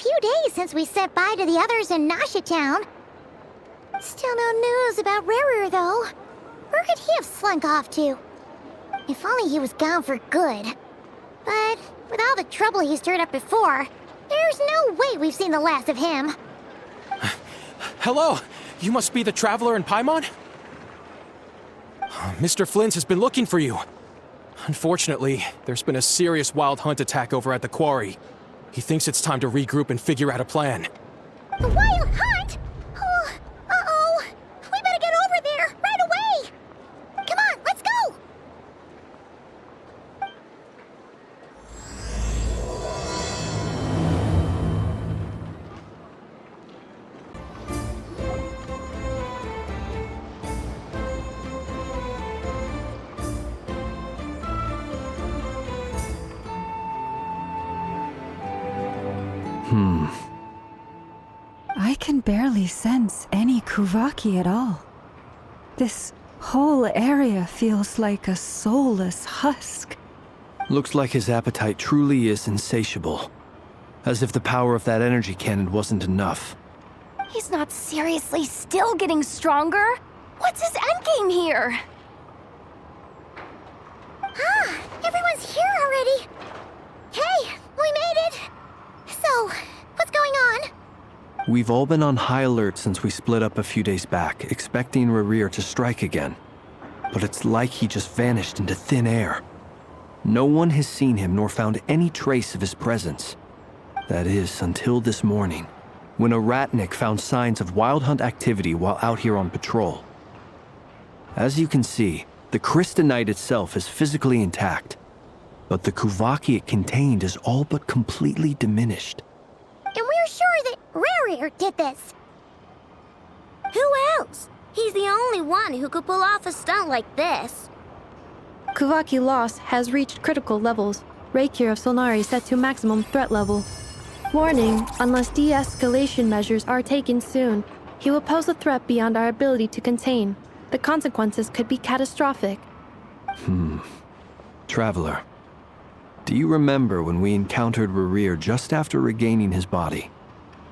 few days since we said bye to the others in Nasha Town. Still no news about Rarer, though. Where could he have slunk off to? If only he was gone for good. But with all the trouble he stirred up before, there's no way we've seen the last of him. Hello! You must be the traveler in Paimon? Mr. Flynn has been looking for you. Unfortunately, there's been a serious wild hunt attack over at the quarry. He thinks it's time to regroup and figure out a plan. The wild hunt? Oh, uh-oh. We better get over there, right away! Come on, let's go! I can barely sense any Kuvaki at all. This whole area feels like a soulless husk. Looks like his appetite truly is insatiable. As if the power of that energy cannon wasn't enough. He's not seriously still getting stronger? What's his endgame here? Ah, everyone's here already. Hey, we made it. So, what's going on? We've all been on high alert since we split up a few days back, expecting Rarir to strike again. But it's like he just vanished into thin air. No one has seen him nor found any trace of his presence. That is, until this morning, when a ratnik found signs of wild hunt activity while out here on patrol. As you can see, the crystalline itself is physically intact, but the Kuvaki it contained is all but completely diminished. And we're sure that Rarir did this. Who else? He's the only one who could pull off a stunt like this. Kuvaki loss has reached critical levels. Reikir of Solnari set to maximum threat level. Warning, unless de-escalation measures are taken soon, he will pose a threat beyond our ability to contain. The consequences could be catastrophic. Traveler, do you remember when we encountered Rarir just after regaining his body?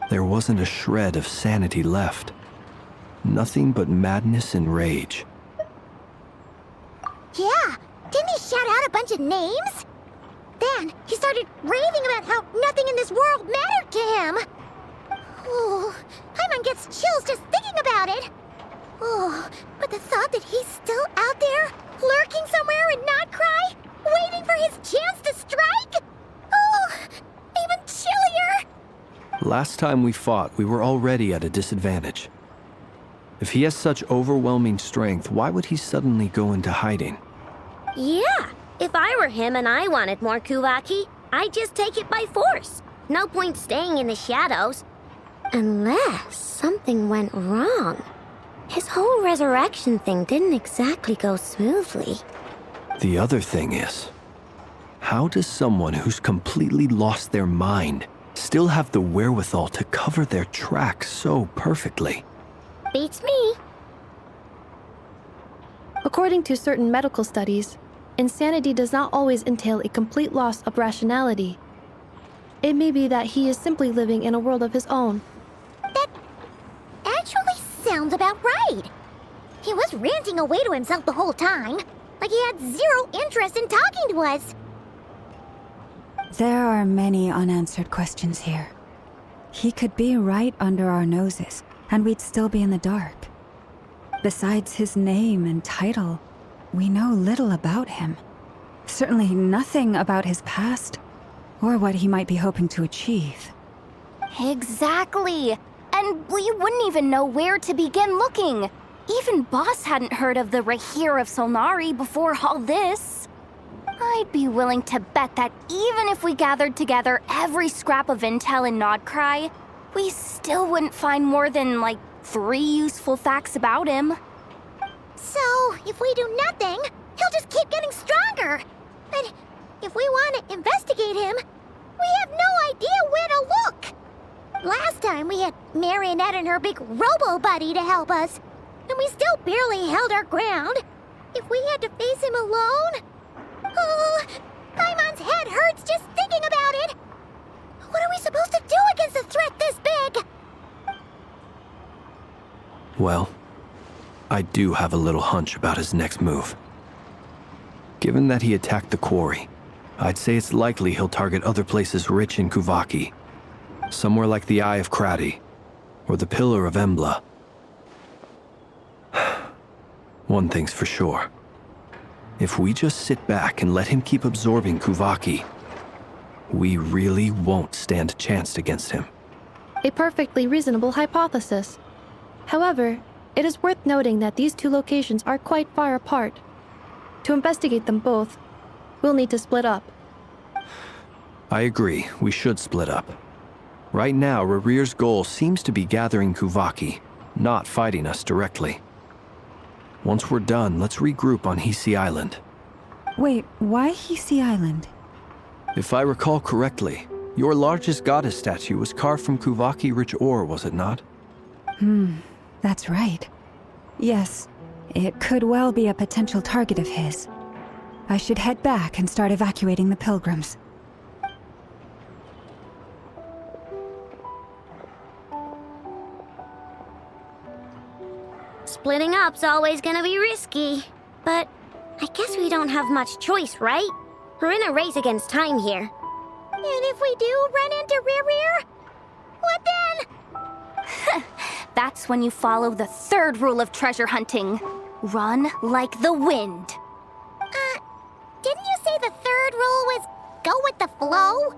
There wasn't a shred of sanity left. Nothing but madness and rage. Yeah, didn't he shout out a bunch of names? Then he started raving about how nothing in this world mattered to him. Oh, Paimon gets chills just thinking about it. Oh, but the thought that he's still out there, lurking somewhere in Nod-Krai, waiting for his chance to strike? Oh, even chillier. Last time we fought, we were already at a disadvantage. If he has such overwhelming strength, why would he suddenly go into hiding? Yeah, if I were him and I wanted more Kuvaki, I'd just take it by force. No point staying in the shadows. Unless something went wrong. His whole resurrection thing didn't exactly go smoothly. The other thing is, how does someone who's completely lost their mind still have the wherewithal to cover their tracks so perfectly? Beats me. According to certain medical studies, insanity does not always entail a complete loss of rationality. It may be that he is simply living in a world of his own. That actually sounds about right. He was ranting away to himself the whole time, like he had zero interest in talking to us. There are many unanswered questions here. He could be right under our noses, and we'd still be in the dark. Besides his name and title, we know little about him. Certainly nothing about his past, or what he might be hoping to achieve. Exactly. And we wouldn't even know where to begin looking. Even Boss hadn't heard of the Rarir of Solnari before all this. I'd be willing to bet that even if we gathered together every scrap of intel in Nod-Krai, we still wouldn't find more than, like, 3 useful facts about him. So, if we do nothing, he'll just keep getting stronger. But if we want to investigate him, we have no idea where to look. Last time we had Marionette and her big robo-buddy to help us, and we still barely held our ground. If we had to face him alone... Oh, Paimon's head hurts just thinking about it. What are we supposed to do against a threat this big? Well, I do have a little hunch about his next move. Given that he attacked the quarry, I'd say it's likely he'll target other places rich in Kuvaki. Somewhere like the Eye of Krati, or the Pillar of Embla. One thing's for sure. If we just sit back and let him keep absorbing Kuvaki, we really won't stand a chance against him. A perfectly reasonable hypothesis. However, it is worth noting that these two locations are quite far apart. To investigate them both, we'll need to split up. I agree, we should split up. Right now, Rarir's goal seems to be gathering Kuvaki, not fighting us directly. Once we're done, let's regroup on Hisi Island. Wait, why Hisi Island? If I recall correctly, your largest goddess statue was carved from Kuvaki-rich ore, was it not? That's right. Yes, it could well be a potential target of his. I should head back and start evacuating the pilgrims. Splitting up's always gonna be risky. But I guess we don't have much choice, right? We're in a race against time here. And if we do run into Rear, what then? That's when you follow the third rule of treasure hunting. Run like the wind. Didn't you say the third rule was go with the flow?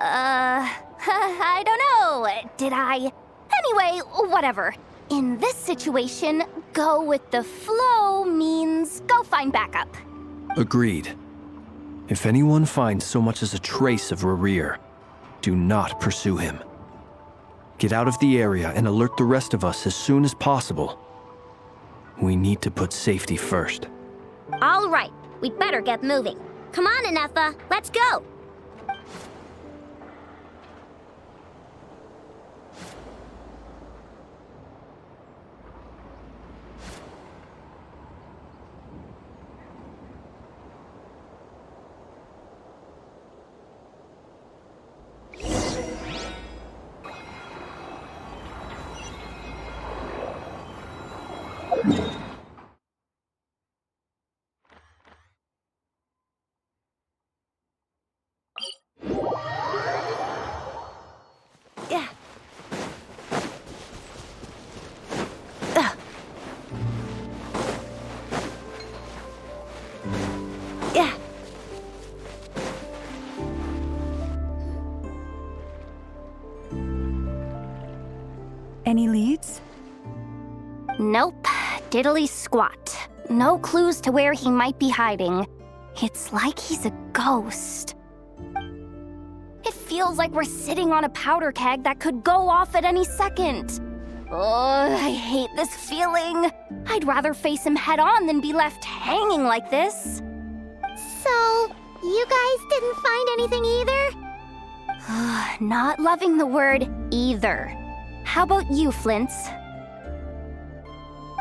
I don't know. Did I? Anyway, whatever. In this situation, go with the flow means go find backup. Agreed. If anyone finds so much as a trace of Rarir, do not pursue him. Get out of the area and alert the rest of us as soon as possible. We need to put safety first. All right, we'd better get moving. Come on, Anefa, let's go. Yeah. Yeah. Any leads? Nope. Diddly squat. No clues to where he might be hiding. It's like he's a ghost. It feels like we're sitting on a powder keg that could go off at any second. Oh, I hate this feeling. I'd rather face him head on than be left hanging like this. So, you guys didn't find anything either? Not loving the word either. How about you, Flint's?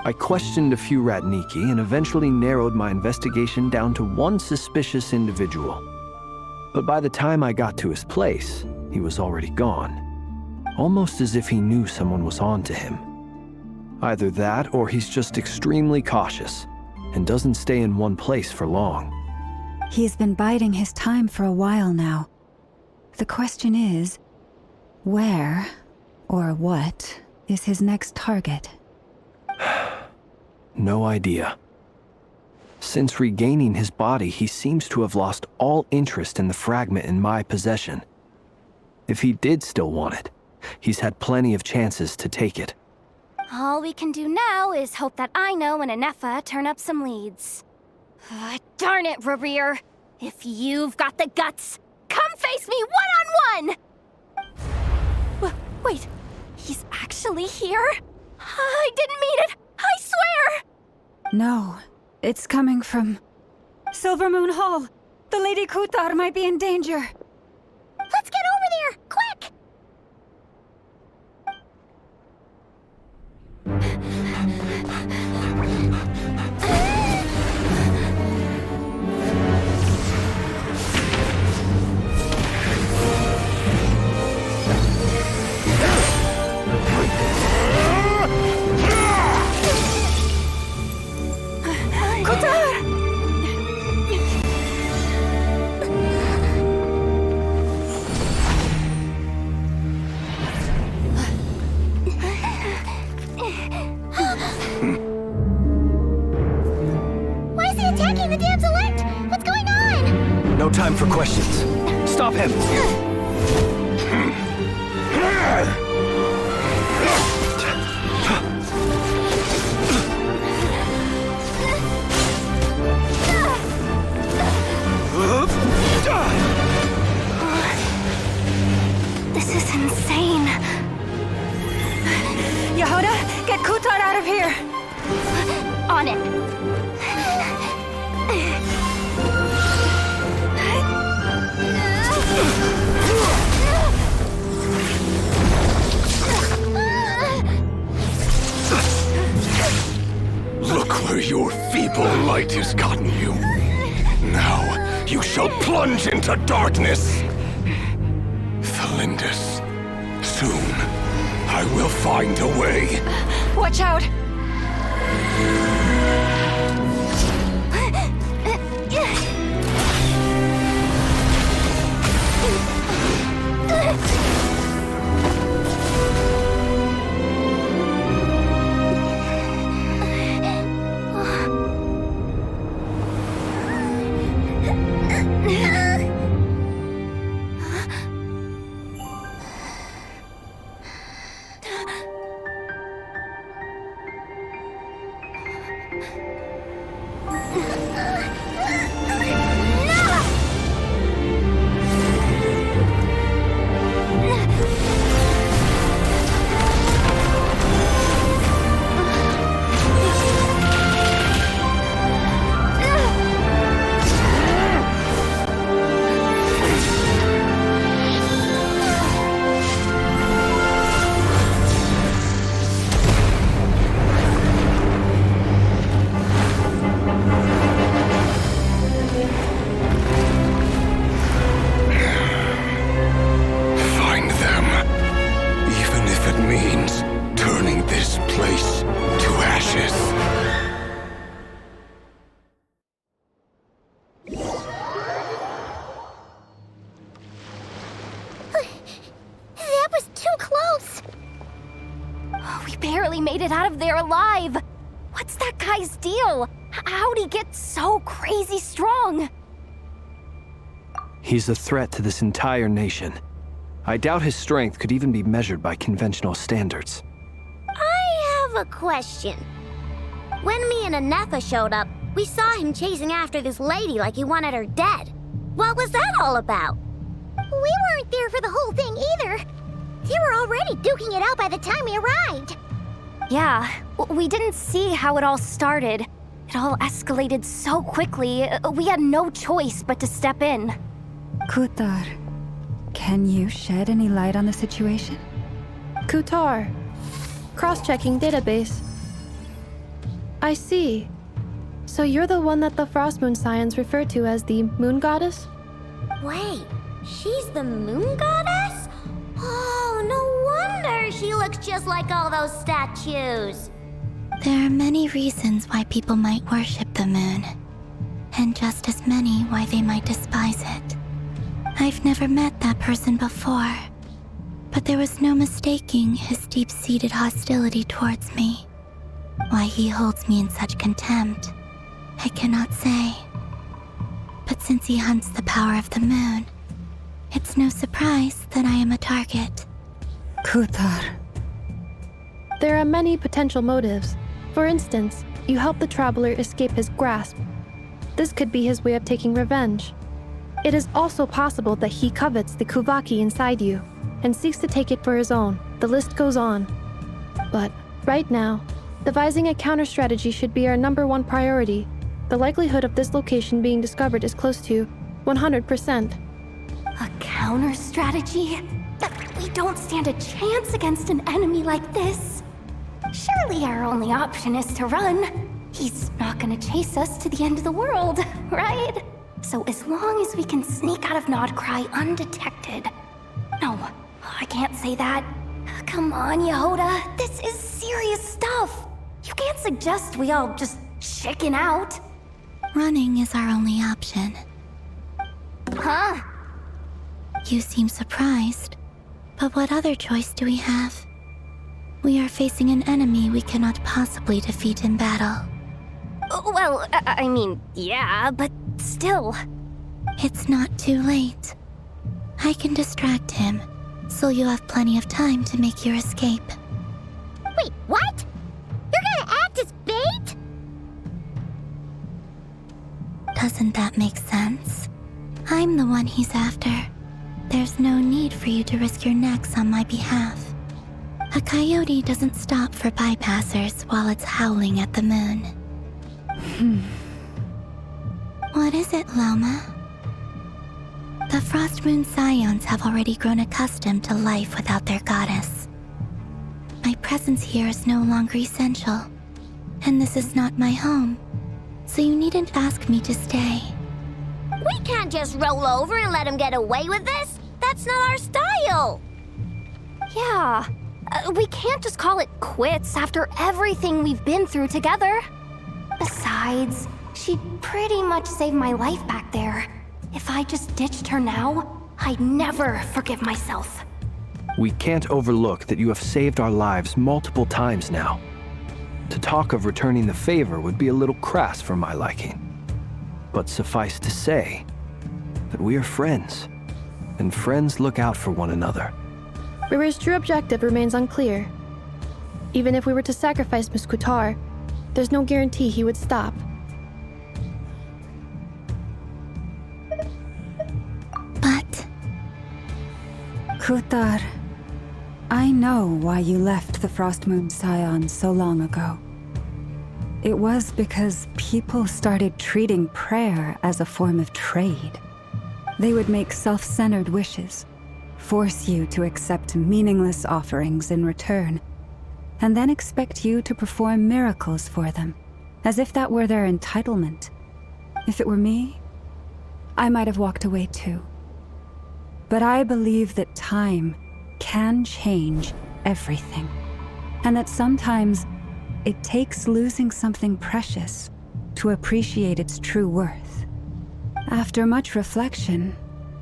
I questioned a few Ratniki and eventually narrowed my investigation down to one suspicious individual. But by the time I got to his place, he was already gone. Almost as if he knew someone was on to him. Either that or he's just extremely cautious and doesn't stay in one place for long. He's been biding his time for a while now. The question is, where or what is his next target? No idea. Since regaining his body, he seems to have lost all interest in the fragment in my possession. If he did still want it, he's had plenty of chances to take it. All we can do now is hope that Aino and Anefa turn up some leads. Darn it, Rarir. If you've got the guts, come face me one-on-one! Wait, he's actually here? I didn't mean it! I swear! No, it's coming from Silver Moon Hall. The Lady Kutar might be in danger. Let's get over there, quick! Why is he attacking the damselette? What's going on? No time for questions. Stop him! This is insane. Yehuda, get Kutar out of here! On it. Look where your feeble light has gotten you. Now, you shall plunge into darkness. Thalindus, soon, I will find a way. Watch out! Made it out of there alive. What's that guy's deal? How'd he get so crazy strong? He's a threat to this entire nation. I doubt his strength could even be measured by conventional standards. I have a question. When me and Anetha showed up, we saw him chasing after this lady like he wanted her dead. What was that all about? We weren't there for the whole thing either. They were already duking it out by the time we arrived. Yeah, we didn't see how it all started. It all escalated so quickly, we had no choice but to step in. Kutar, can you shed any light on the situation? Kutar. Cross-checking database. I see. So you're the one that the Frost Moon Scions refer to as the Moon Goddess? Wait, she's the Moon Goddess? Oh, no wonder she looks just like all those statues. There are many reasons why people might worship the moon, and just as many why they might despise it. I've never met that person before, but there was no mistaking his deep-seated hostility towards me. Why he holds me in such contempt, I cannot say. But since he hunts the power of the moon, it's no surprise that I am a target. Kutar. There are many potential motives. For instance, you help the traveler escape his grasp. This could be his way of taking revenge. It is also possible that he covets the Kuvaki inside you and seeks to take it for his own. The list goes on. But right now, devising a counter-strategy should be our #1 priority. The likelihood of this location being discovered is close to 100%. A counter-strategy? We don't stand a chance against an enemy like this. Surely our only option is to run. He's not gonna chase us to the end of the world, right? So as long as we can sneak out of Nod-Krai undetected... No, I can't say that. Come on, Yehuda, this is serious stuff. You can't suggest we all just chicken out. Running is our only option. Huh? You seem surprised, but what other choice do we have? We are facing an enemy we cannot possibly defeat in battle. Well, I mean, yeah, but still. It's not too late. I can distract him, so you'll have plenty of time to make your escape. Wait, what? You're gonna act as bait? Doesn't that make sense? I'm the one he's after. There's no need for you to risk your necks on my behalf. A coyote doesn't stop for bypassers while it's howling at the moon. What is it, Loma? The Frost Moon Scions have already grown accustomed to life without their goddess. My presence here is no longer essential, and this is not my home, so you needn't ask me to stay. We can't just roll over and let him get away with this. That's not our style. Yeah. We can't just call it quits after everything we've been through together. Besides, she'd pretty much saved my life back there. If I just ditched her now, I'd never forgive myself. We can't overlook that you have saved our lives multiple times now. To talk of returning the favor would be a little crass for my liking. But suffice to say that we are friends, and friends look out for one another. River's true objective remains unclear. Even if we were to sacrifice Miss Kutar, there's no guarantee he would stop. But Kutar, I know why you left the Frost Moon Scions so long ago. It was because people started treating prayer as a form of trade. They would make self-centered wishes, force you to accept meaningless offerings in return, and then expect you to perform miracles for them, as if that were their entitlement. If it were me, I might have walked away too. But I believe that time can change everything, and that sometimes it takes losing something precious to appreciate its true worth. After much reflection,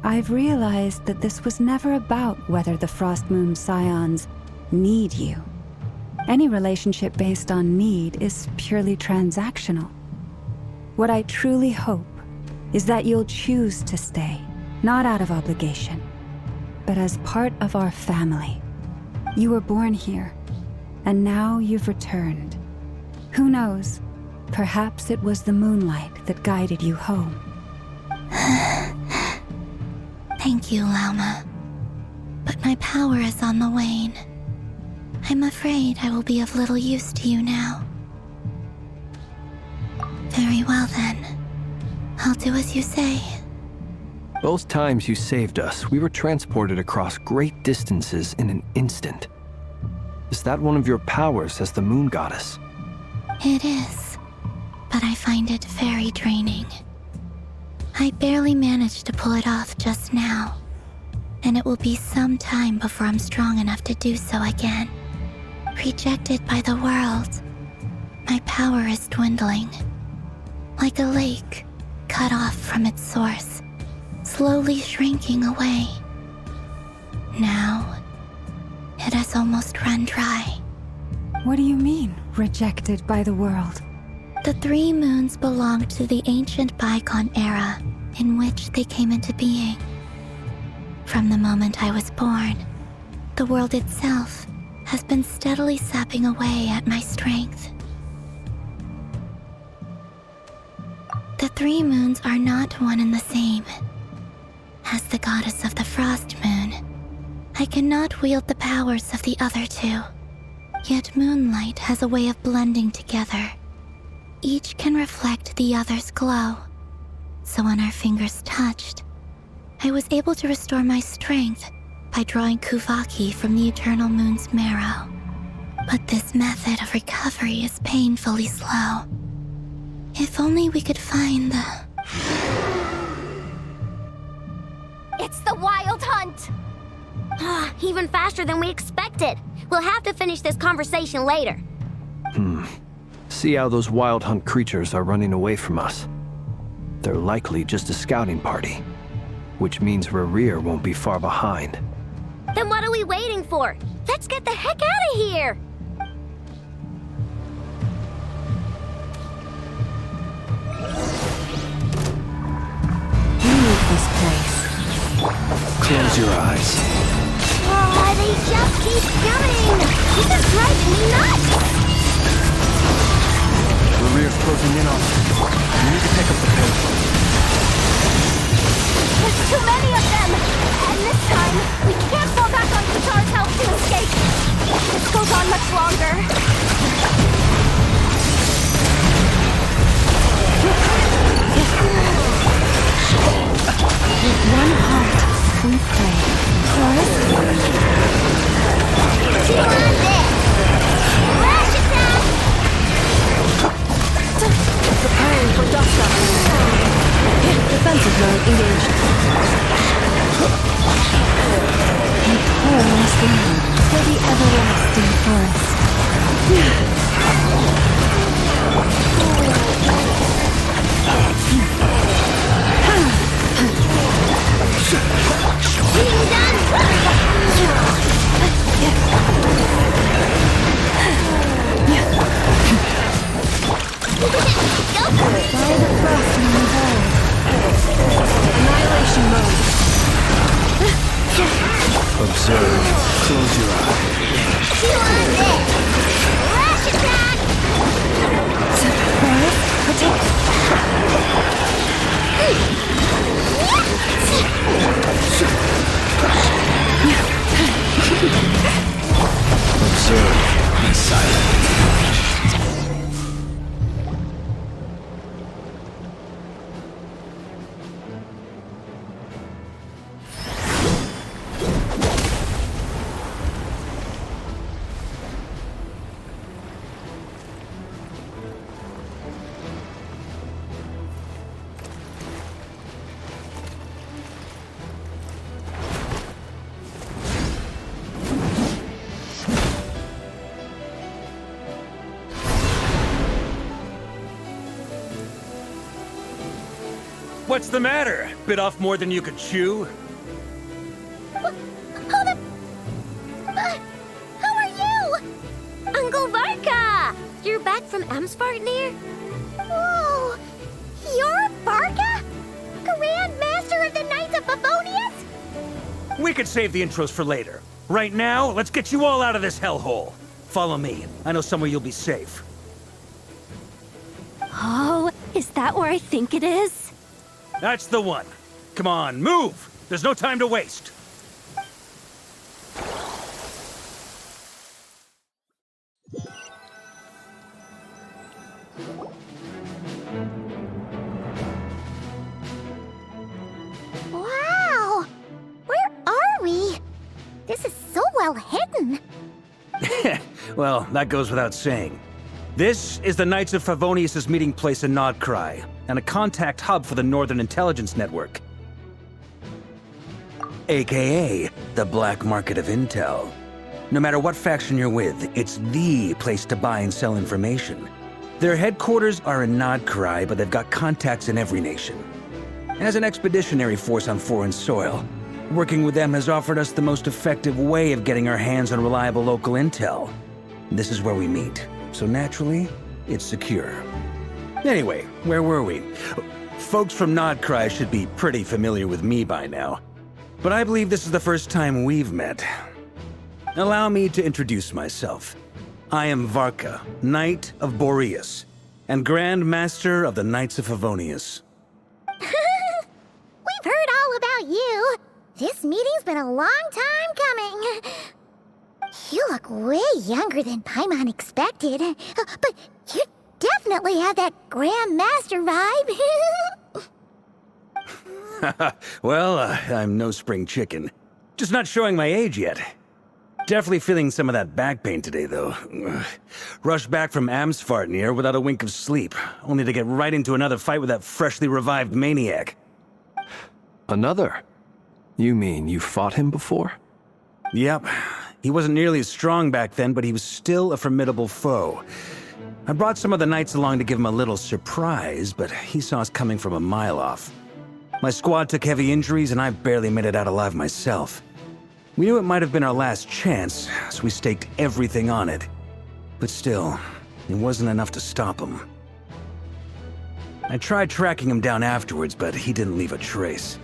I've realized that this was never about whether the Frost Moon Scions need you. Any relationship based on need is purely transactional. What I truly hope is that you'll choose to stay, not out of obligation, but as part of our family. You were born here, and now you've returned. Who knows? Perhaps it was the moonlight that guided you home. thank you, Lauma. But my power is on the wane. I'm afraid I will be of little use to you now. Very well then. I'll do as you say. Both times you saved us, we were transported across great distances in an instant. Is that one of your powers as the moon goddess? It is, but I find it very draining. I barely managed to pull it off just now, and it will be some time before I'm strong enough to do so again. Rejected by the world, my power is dwindling. Like a lake cut off from its source, slowly shrinking away. Now, it has almost run dry. What do you mean, rejected by the world? The 3 moons belonged to the ancient bygone era in which they came into being. From the moment I was born, the world itself has been steadily sapping away at my strength. The 3 moons are not one and the same. As the goddess of the Frost Moon, I cannot wield the powers of the other 2. Yet moonlight has a way of blending together. Each can reflect the other's glow. So when our fingers touched, I was able to restore my strength by drawing Kuvaki from the eternal moon's marrow. But this method of recovery is painfully slow. If only we could find the... It's the Wild Hunt! Even faster than we expected. We'll have to finish this conversation later. See how those wild hunt creatures are running away from us. They're likely just a scouting party, which means Rerir won't be far behind. Then what are we waiting for? Let's get the heck out of here! We need this place. Close your eyes. Oh, they just keep coming! This is driving me nuts! Rerir's closing in on us. We need to pick up the pace. There's too many of them! And this time, we can't fall back on Qatar's help to escape! If this goes on much longer... With one heart, we pray. Chorus? Two on this! Flash attack! Preparing for dust up. Defensive mode engaged. And pour us down for the everlasting forest. Being By the frost in the hole. Annihilation mode. Observe. Close your eyes. two on this! Flash attack! Surprise! Protect! Observe. Be silent. What's the matter? Bit off more than you could chew? Who are you? Uncle Varka! You're back from Amsvartnir? Whoa! You're Varka? Grand Master of the Knights of Favonius? We could save the intros for later. Right now, let's get you all out of this hellhole. Follow me. I know somewhere you'll be safe. Oh, is that where I think it is? That's the one. Come on, move! There's no time to waste. Wow! Where are we? This is so well hidden. Well, that goes without saying. This is the Knights of Favonius' meeting place in Nod-Krai, and a contact hub for the Northern Intelligence Network. AKA, the black market of intel. No matter what faction you're with, it's the place to buy and sell information. Their headquarters are in Nod-Krai, but they've got contacts in every nation. As an expeditionary force on foreign soil, working with them has offered us the most effective way of getting our hands on reliable local intel. This is where we meet, so naturally, it's secure. Anyway, where were we? Folks from Nod-Krai should be pretty familiar with me by now, but I believe this is the first time we've met. Allow me to introduce myself. I am Varka, Knight of Boreas, and Grand Master of the Knights of Favonius. We've heard all about you. This meeting's been a long time coming. You look way younger than Paimon expected, but you definitely have that Grand Master vibe. Well, I'm no spring chicken. Just not showing my age yet. Definitely feeling some of that back pain today, though. Rushed back from Amsvartnir without a wink of sleep, only to get right into another fight with that freshly revived maniac. Another? You mean you fought him before? Yep. He wasn't nearly as strong back then, but he was still a formidable foe. I brought some of the knights along to give him a little surprise, but he saw us coming from a mile off. My squad took heavy injuries, and I barely made it out alive myself. We knew it might have been our last chance, so we staked everything on it. But still, it wasn't enough to stop him. I tried tracking him down afterwards, but he didn't leave a trace.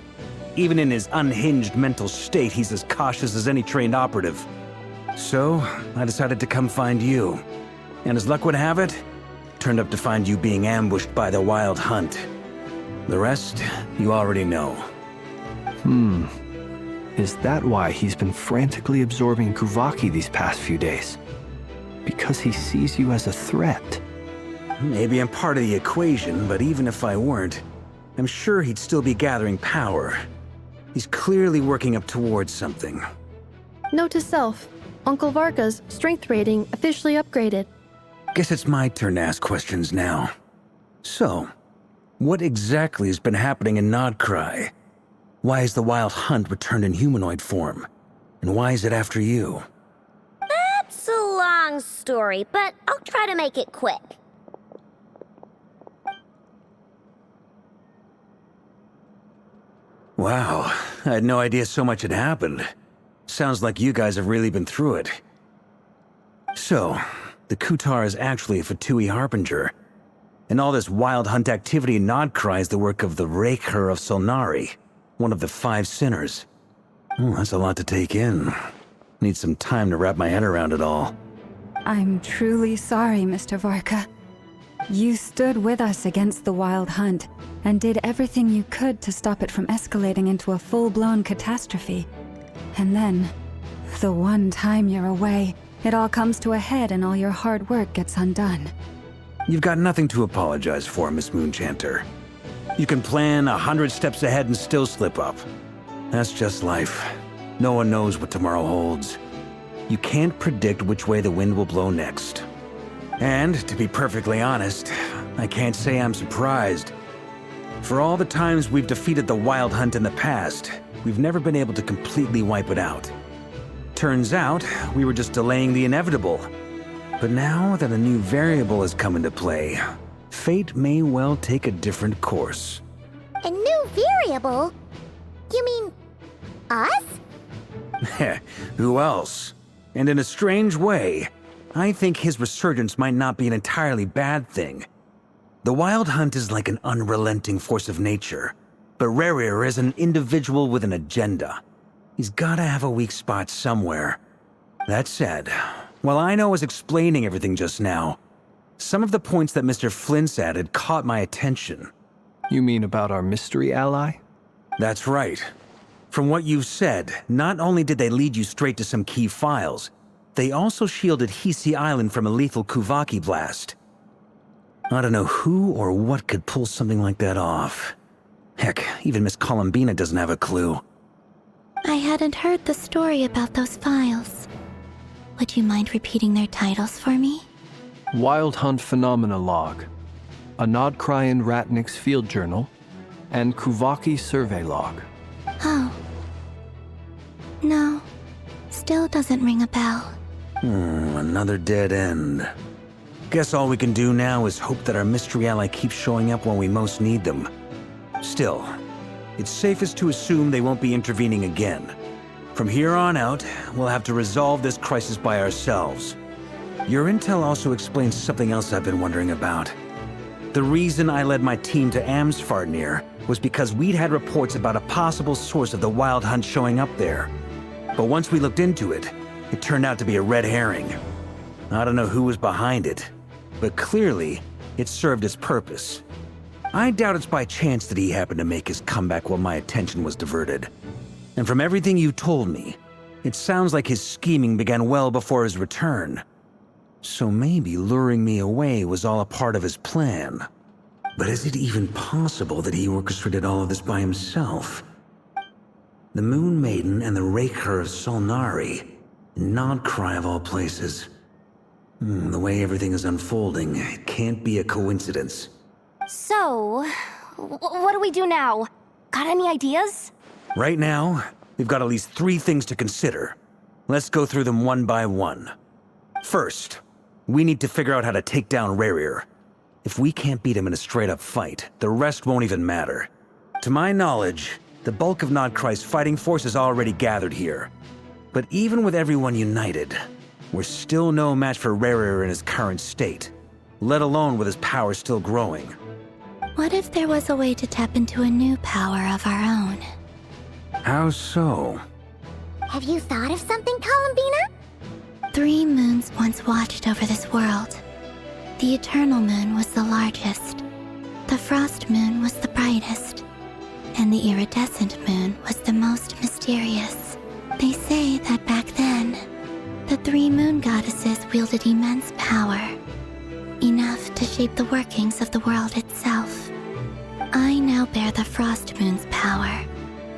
Even in his unhinged mental state, he's as cautious as any trained operative. So, I decided to come find you. And as luck would have it, turned up to find you being ambushed by the Wild Hunt. The rest, you already know. Is that why he's been frantically absorbing Kuvaki these past few days? Because he sees you as a threat? Maybe I'm part of the equation, but even if I weren't, I'm sure he'd still be gathering power. He's clearly working up towards something. Note to self, Uncle Varka's strength rating officially upgraded. Guess it's my turn to ask questions now. So, what exactly has been happening in Nod-Krai? Why is the Wild Hunt returned in humanoid form? And why is it after you? That's a long story, but I'll try to make it quick. Wow, I had no idea so much had happened. Sounds like you guys have really been through it. So, the Kutar is actually a Fatui Harbinger. And all this Wild Hunt activity in Nod-Krai is the work of the Raker of Solnari, one of the 5 sinners. That's a lot to take in. Need some time to wrap my head around it all. I'm truly sorry, Mr. Varka. You stood with us against the Wild Hunt and did everything you could to stop it from escalating into a full-blown catastrophe. And then, the one time you're away, it all comes to a head and all your hard work gets undone. You've got nothing to apologize for, Miss Moonchanter. You can plan 100 steps ahead and still slip up. That's just life. No one knows what tomorrow holds. You can't predict which way the wind will blow next. And, to be perfectly honest, I can't say I'm surprised. For all the times we've defeated the Wild Hunt in the past, we've never been able to completely wipe it out. Turns out, we were just delaying the inevitable. But now that a new variable has come into play, fate may well take a different course. A new variable? You mean us? Who else? And in a strange way, I think his resurgence might not be an entirely bad thing. The Wild Hunt is like an unrelenting force of nature, but Rerir is an individual with an agenda. He's gotta have a weak spot somewhere. That said, while I was explaining everything just now, some of the points that Mr. Flint's added caught my attention. You mean about our mystery ally? That's right. From what you've said, not only did they lead you straight to some key files, they also shielded Hisi Island from a lethal Kuvaki blast. I don't know who or what could pull something like that off. Heck, even Miss Columbina doesn't have a clue. I hadn't heard the story about those files. Would you mind repeating their titles for me? Wild Hunt Phenomena Log, a Nod-Krai and Ratnik's Field Journal, and Kuvaki Survey Log. Oh. No. Still doesn't ring a bell. Another dead end. Guess all we can do now is hope that our mystery ally keeps showing up when we most need them. Still, it's safest to assume they won't be intervening again. From here on out, we'll have to resolve this crisis by ourselves. Your intel also explains something else I've been wondering about. The reason I led my team to Amsfarnir was because we'd had reports about a possible source of the Wild Hunt showing up there. But once we looked into it, it turned out to be a red herring. I don't know who was behind it, but clearly, it served its purpose. I doubt it's by chance that he happened to make his comeback while my attention was diverted. And from everything you told me, it sounds like his scheming began well before his return. So maybe luring me away was all a part of his plan. But is it even possible that he orchestrated all of this by himself? The Moon Maiden and the Raker of Solnari, Nod-Krai of all places. The way everything is unfolding, it can't be a coincidence. So, what do we do now? Got any ideas? Right now, we've got at least 3 things to consider. Let's go through them one by one. First, We need to figure out how to take down Rerir. If we can't beat him in a straight-up fight, the rest won't even matter. To my knowledge, the bulk of Nod-Krai's fighting force is already gathered here. But even with everyone united, we're still no match for Rerir in his current state, let alone with his power still growing. What if there was a way to tap into a new power of our own? How so? Have you thought of something, Columbina? 3 moons once watched over this world. The Eternal Moon was the largest. The Frost Moon was the brightest. And the Iridescent Moon was the most mysterious. They say that back then, the 3 moon goddesses wielded immense power. Enough to shape the workings of the world itself. I now bear the Frost Moon's power,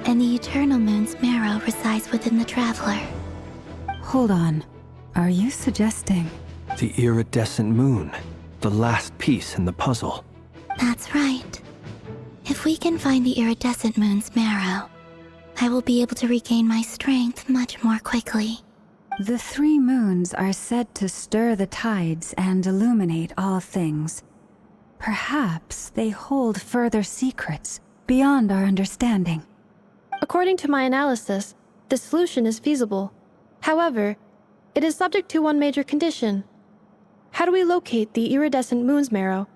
and the Eternal Moon's marrow resides within the Traveler. Hold on. Are you suggesting? The iridescent moon, the last piece in the puzzle. That's right. If we can find the Iridescent Moon's marrow, I will be able to regain my strength much more quickly. The 3 moons are said to stir the tides and illuminate all things. Perhaps they hold further secrets beyond our understanding. According to my analysis, the solution is feasible. However, it is subject to one major condition. How do we locate the Iridescent Moon's marrow?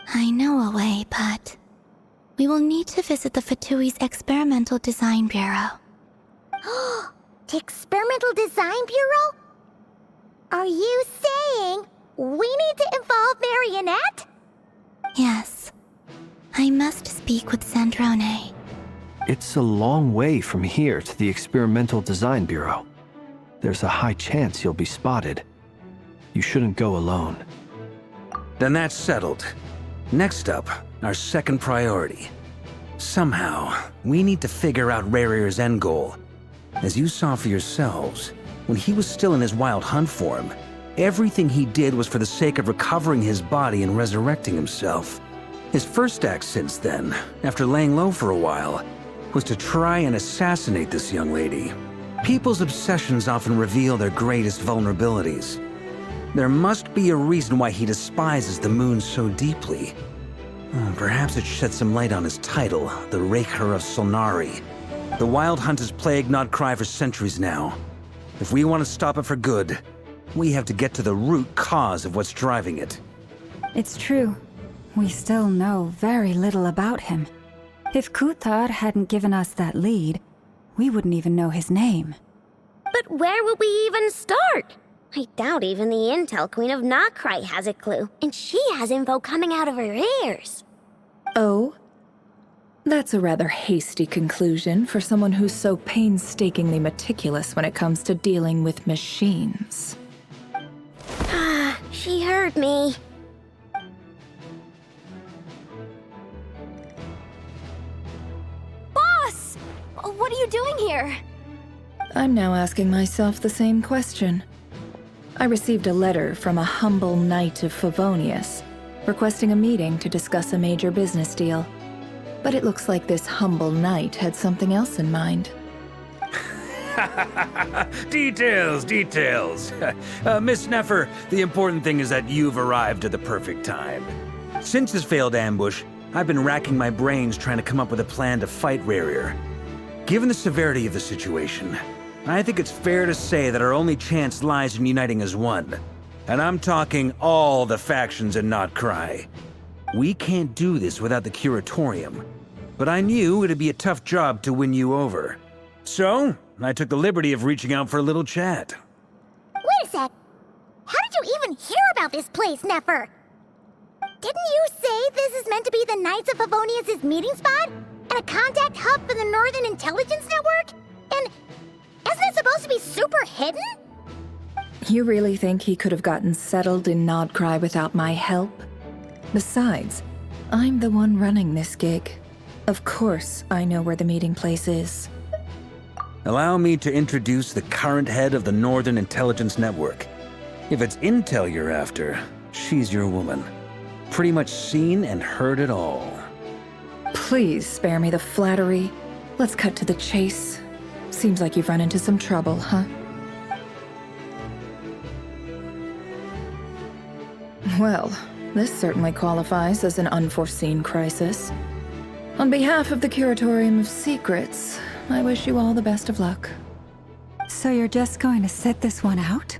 I know a way, but we will need to visit the Fatui's Experimental Design Bureau. The Experimental Design Bureau? Are you saying we need to involve Marionette? Yes. I must speak with Sandrone. It's a long way from here to the Experimental Design Bureau. There's a high chance you'll be spotted. You shouldn't go alone. Then that's settled. Next up, our second priority. Somehow, we need to figure out Rerir's end goal. As you saw for yourselves, when he was still in his wild hunt form, everything he did was for the sake of recovering his body and resurrecting himself. His first act since then, after laying low for a while, was to try and assassinate this young lady. People's obsessions often reveal their greatest vulnerabilities. There must be a reason why he despises the moon so deeply. Perhaps it sheds some light on his title, the Raker of Solnari. The Wild Hunt has plagued Nod-Krai for centuries now. If we want to stop it for good, we have to get to the root cause of what's driving it. It's true. We still know very little about him. If Kuthar hadn't given us that lead, we wouldn't even know his name. But where would we even start? I doubt even the Intel Queen of Nod-Krai has a clue, and she has info coming out of her ears. Oh? That's a rather hasty conclusion for someone who's so painstakingly meticulous when it comes to dealing with machines. Ah, she heard me. Boss! What are you doing here? I'm now asking myself the same question. I received a letter from a humble knight of Favonius, requesting a meeting to discuss a major business deal. But it looks like this humble knight had something else in mind. Details. Miss Neffer, the important thing is that you've arrived at the perfect time. Since his failed ambush, I've been racking my brains trying to come up with a plan to fight Rerir. Given the severity of the situation, I think it's fair to say that our only chance lies in uniting as one. And I'm talking all the factions in Nod-Krai. We can't do this without the Curatorium, but I knew it'd be a tough job to win you over. So, I took the liberty of reaching out for a little chat. Wait a sec. How did you even hear about this place, Neffer? Didn't you say this is meant to be the Knights of Favonius' meeting spot? And a contact hub for the Northern Intelligence Network? And isn't it supposed to be super hidden? You really think he could have gotten settled in Nod-Krai without my help? Besides, I'm the one running this gig. Of course I know where the meeting place is. Allow me to introduce the current head of the Northern Intelligence Network. If it's intel you're after, she's your woman. Pretty much seen and heard it all. Please spare me the flattery. Let's cut to the chase. Seems like you've run into some trouble, huh? Well, this certainly qualifies as an unforeseen crisis. On behalf of the Curatorium of Secrets, I wish you all the best of luck. So you're just going to sit this one out?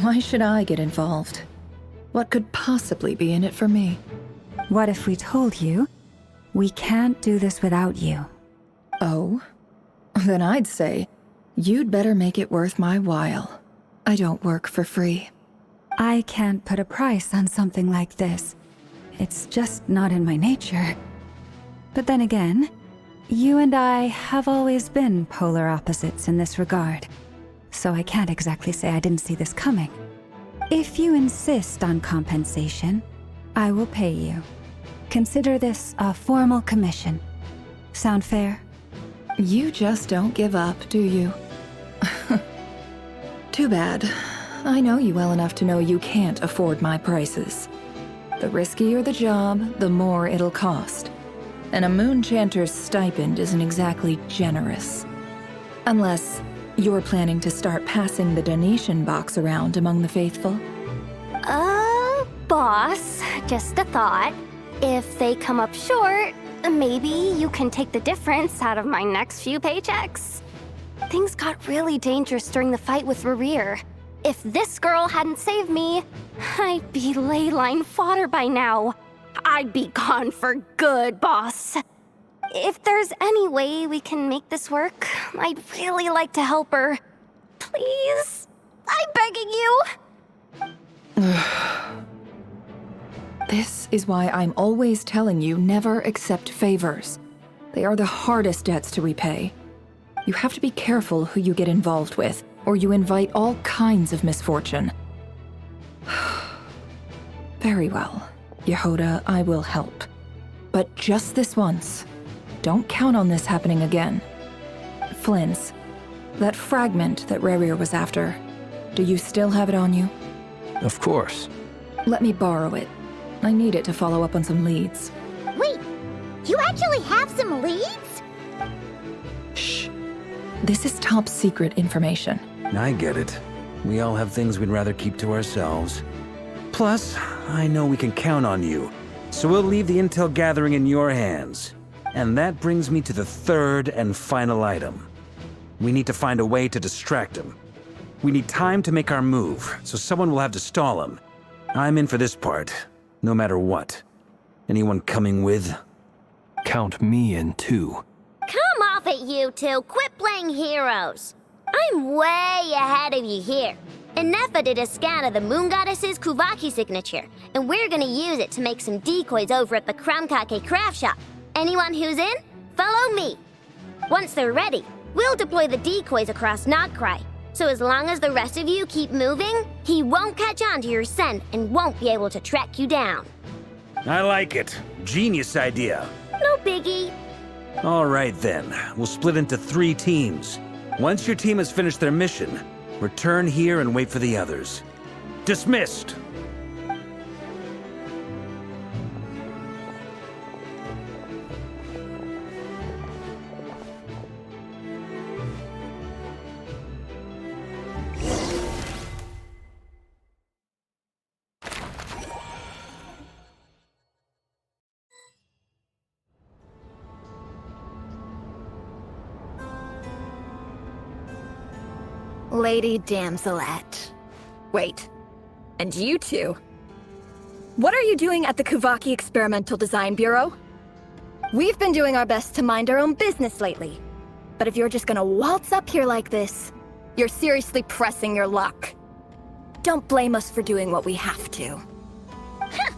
Why should I get involved? What could possibly be in it for me? What if we told you we can't do this without you? Oh? Then I'd say you'd better make it worth my while. I don't work for free. I can't put a price on something like this. It's just not in my nature. But then again, you and I have always been polar opposites in this regard, so I can't exactly say I didn't see this coming. If you insist on compensation, I will pay you. Consider this a formal commission. Sound fair? You just don't give up, do you? Too bad. I know you well enough to know you can't afford my prices. The riskier the job, the more it'll cost. And a Moonchanter's stipend isn't exactly generous. Unless you're planning to start passing the donation box around among the faithful. Boss, just a thought. If they come up short, maybe you can take the difference out of my next few paychecks. Things got really dangerous during the fight with Rerir. If this girl hadn't saved me, I'd be ley line fodder by now. I'd be gone for good, boss. If there's any way we can make this work, I'd really like to help her. Please? I'm begging you. This is why I'm always telling you never accept favors. They are the hardest debts to repay. You have to be careful who you get involved with, or you invite all kinds of misfortune. Very well, Yehoda, I will help. But just this once. Don't count on this happening again. Flynn's, that fragment that Rerir was after, do you still have it on you? Of course. Let me borrow it. I need it to follow up on some leads. Wait, you actually have some leads? Shh. This is top secret information. I get it. We all have things we'd rather keep to ourselves. Plus, I know we can count on you, so we'll leave the intel gathering in your hands. And that brings me to the third and final item. We need to find a way to distract him. We need time to make our move, so someone will have to stall him. I'm in for this part, no matter what. Anyone coming with? Count me in too. Come off it, you two. Quit playing heroes. I'm way ahead of you here. Nefa did a scan of the Moon Goddess's Kuvaki signature, and we're gonna use it to make some decoys over at the Kramkake craft shop. Anyone who's in, follow me. Once they're ready, we'll deploy the decoys across Nod-Krai. So as long as the rest of you keep moving, he won't catch on to your scent and won't be able to track you down. I like it. Genius idea. No biggie. All right then, we'll split into 3 teams. Once your team has finished their mission, return here and wait for the others. Dismissed! Lady Damselette. Wait, and you two? What are you doing at the Kuvaki Experimental Design Bureau? We've been doing our best to mind our own business lately. But if you're just gonna waltz up here like this, you're seriously pressing your luck. Don't blame us for doing what we have to. Huh!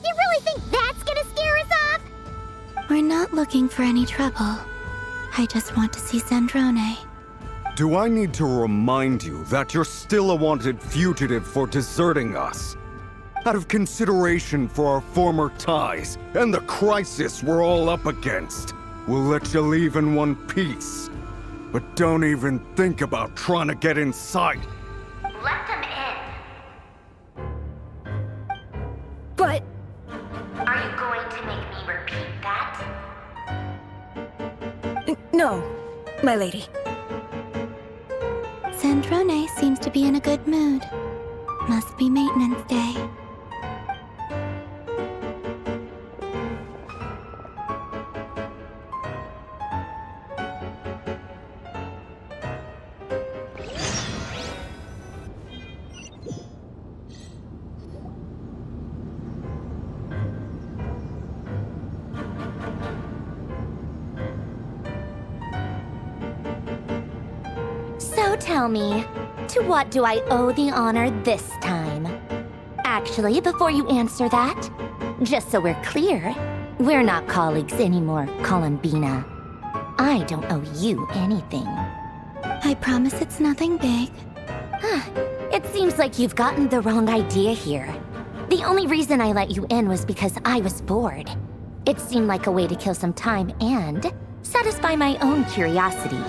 You really think that's gonna scare us off? We're not looking for any trouble. I just want to see Zandrone. Do I need to remind you that you're still a wanted fugitive for deserting us? Out of consideration for our former ties and the crisis we're all up against, we'll let you leave in one piece. But don't even think about trying to get inside. Let them in. But... Are you going to make me repeat that? No, my lady. Zandrone seems to be in a good mood. Must be maintenance day. tell me, to what do I owe the honor this time? Actually, before you answer that, just so we're clear, we're not colleagues anymore, Columbina. I don't owe you anything. I promise it's nothing big. It seems like you've gotten the wrong idea here. The only reason I let you in was because I was bored. It seemed like a way to kill some time and satisfy my own curiosity.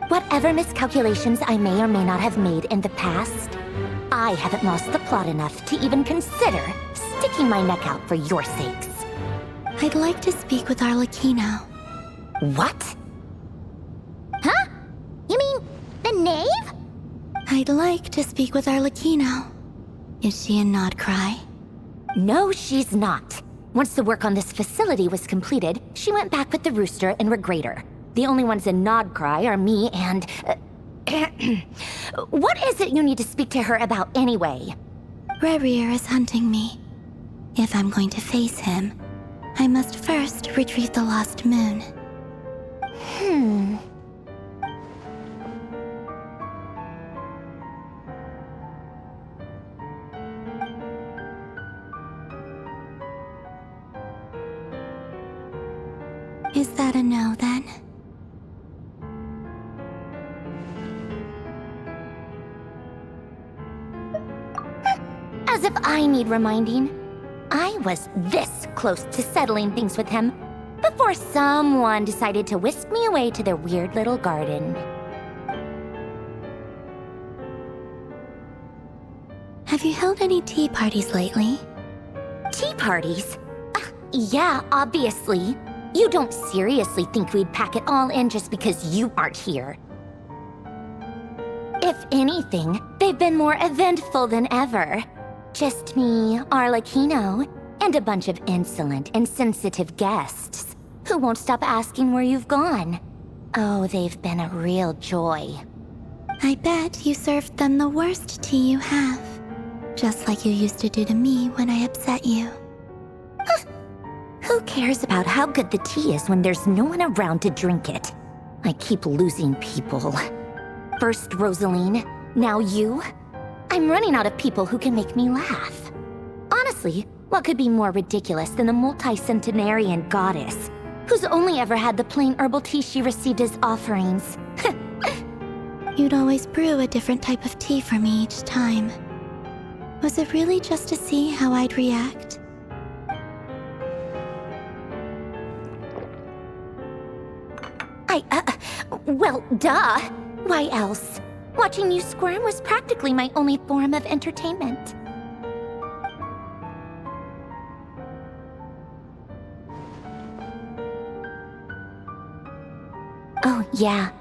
Whatever miscalculations I may or may not have made in the past, I haven't lost the plot enough to even consider sticking my neck out for your sakes. I'd like to speak with Arlecchino. What? Huh? You mean the knave? I'd like to speak with Arlecchino. Is she in Nod-Krai? No, she's not. Once the work on this facility was completed, she went back with the Rooster and Regrator. The only ones in Nod-Krai are me and... What is it you need to speak to her about anyway? Rerir is hunting me. If I'm going to face him, I must first retrieve the lost moon. Is that a no, then? As if I need reminding. I was this close to settling things with him before someone decided to whisk me away to their weird little garden. Have you held any tea parties lately? Tea parties? Yeah, obviously. You don't seriously think we'd pack it all in just because you aren't here. If anything, they've been more eventful than ever. Just me, Arlecchino, and a bunch of insolent, insensitive guests who won't stop asking where you've gone. Oh, they've been a real joy. I bet you served them the worst tea you have. Just like you used to do to me when I upset you. Who cares about how good the tea is when there's no one around to drink it? I keep losing people. First Rosaline, now you. I'm running out of people who can make me laugh. Honestly, what could be more ridiculous than the multi-centenarian goddess, who's only ever had the plain herbal tea she received as offerings? You'd always brew a different type of tea for me each time. Was it really just to see how I'd react? Well, duh. Why else? Watching you squirm was practically my only form of entertainment. Oh, yeah.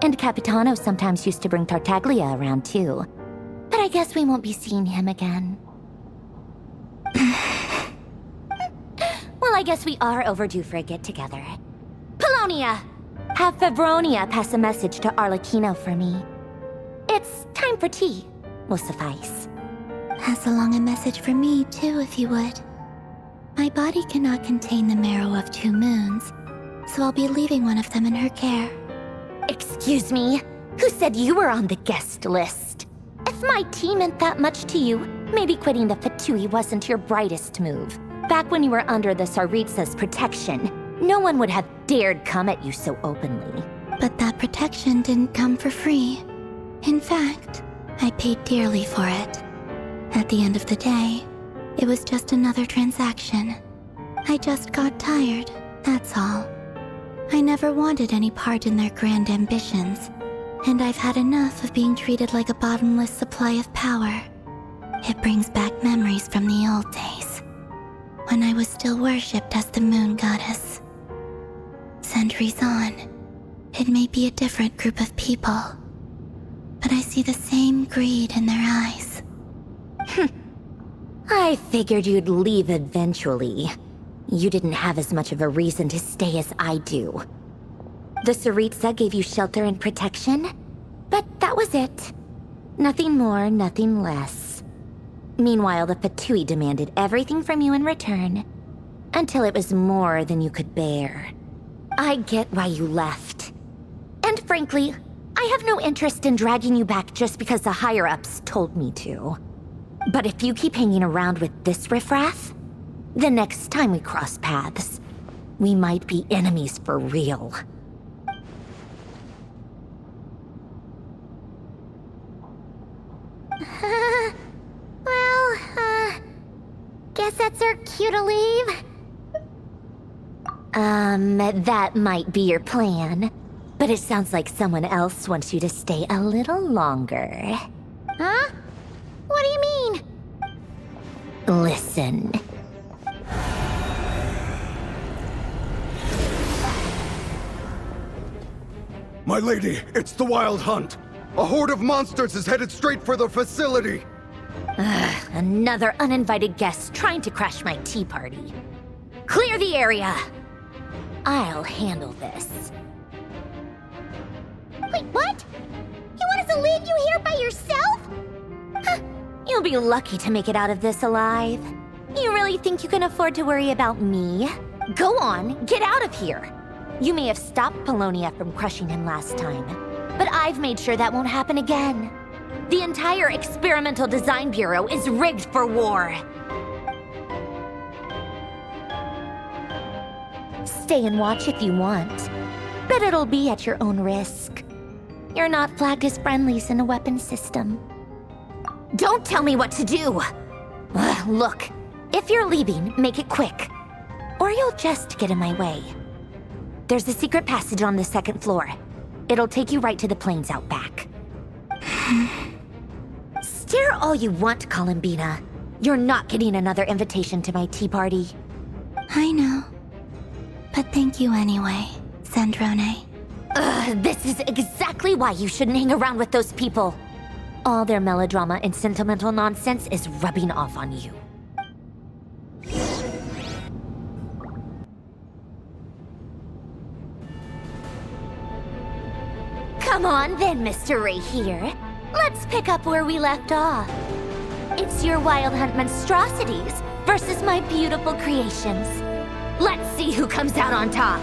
And Capitano sometimes used to bring Tartaglia around, too. But I guess we won't be seeing him again. Well, I guess we are overdue for a get-together. Polonia! Have Febronia pass a message to Arlecchino for me. It's time for tea. Will suffice. Pass along a message for me, too, if you would. My body cannot contain the marrow of 2 moons, so I'll be leaving one of them in her care. Excuse me? Who said you were on the guest list? If my tea meant that much to you, maybe quitting the Fatui wasn't your brightest move. Back when you were under the Tsaritsa's protection, no one would have dared come at you so openly. But that protection didn't come for free. In fact, I paid dearly for it. At the end of the day, it was just another transaction. I just got tired, that's all. I never wanted any part in their grand ambitions, and I've had enough of being treated like a bottomless supply of power. It brings back memories from the old days, when I was still worshipped as the moon goddess. Centuries on, it may be a different group of people, but I see the same greed in their eyes. I figured you'd leave eventually. You didn't have as much of a reason to stay as I do. The Tsaritsa gave you shelter and protection, but that was it. Nothing more, nothing less. Meanwhile, the Fatui demanded everything from you in return, until it was more than you could bear. I get why you left. And frankly, I have no interest in dragging you back just because the higher-ups told me to. But if you keep hanging around with this riffraff, the next time we cross paths, we might be enemies for real. Guess that's our cue to leave. That might be your plan. But it sounds like someone else wants you to stay a little longer. Huh? What do you mean? Listen. My lady, it's the Wild Hunt. A horde of monsters is headed straight for the facility. Another uninvited guest trying to crash my tea party. Clear the area! I'll handle this. Wait, what? You want us to leave you here by yourself? Huh. You'll be lucky to make it out of this alive. You really think you can afford to worry about me? Go on, get out of here! You may have stopped Polonia from crushing him last time, but I've made sure that won't happen again. The entire Experimental Design Bureau is rigged for war. Stay and watch if you want, but it'll be at your own risk. You're not flagged as friendlies in a weapons system. Don't tell me what to do! Look, if you're leaving, make it quick, or you'll just get in my way. There's a secret passage on the second floor. It'll take you right to the plains out back. Stare all you want, Columbina. You're not getting another invitation to my tea party. I know. But thank you anyway, Sandrone. This is exactly why you shouldn't hang around with those people. All their melodrama and sentimental nonsense is rubbing off on you. Come on then, Mr. Ray here. Let's pick up where we left off. It's your Wild Hunt monstrosities versus my beautiful creations. Let's see who comes out on top.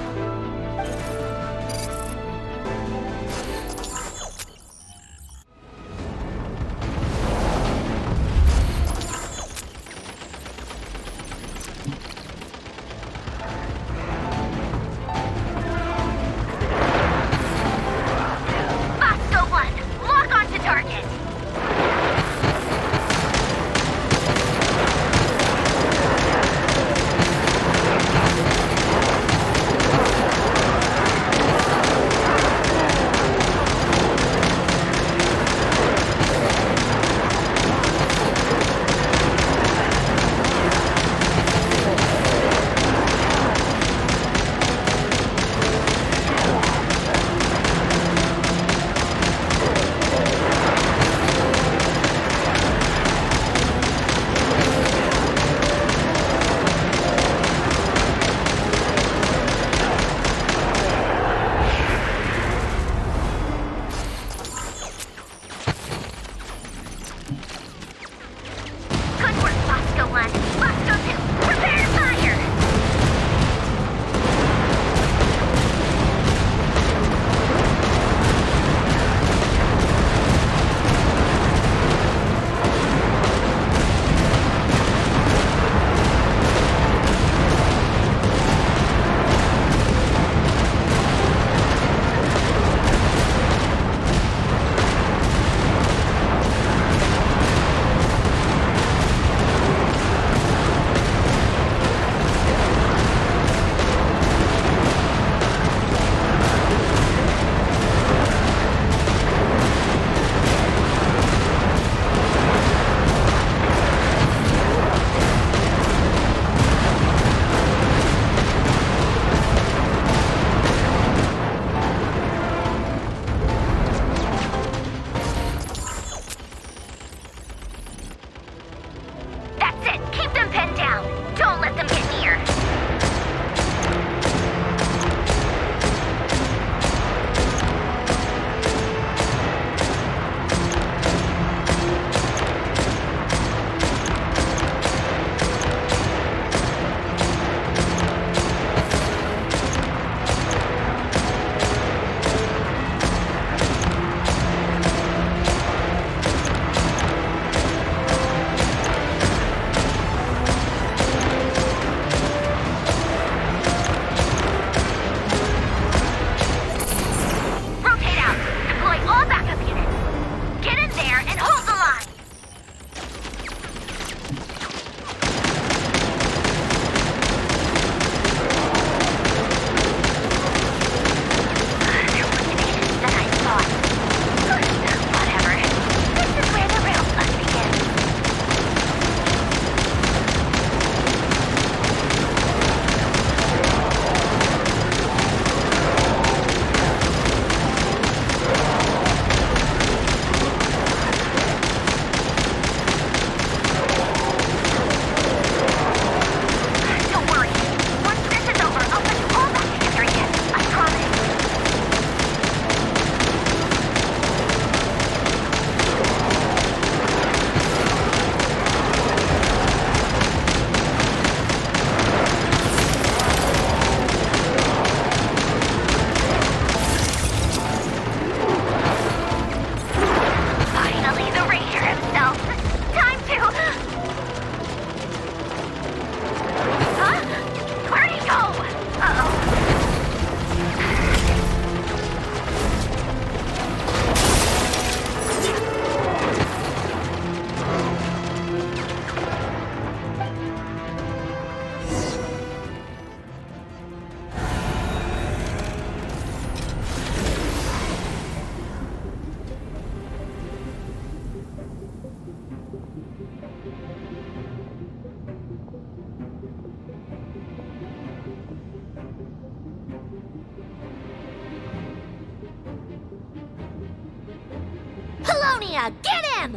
Polonia, get him!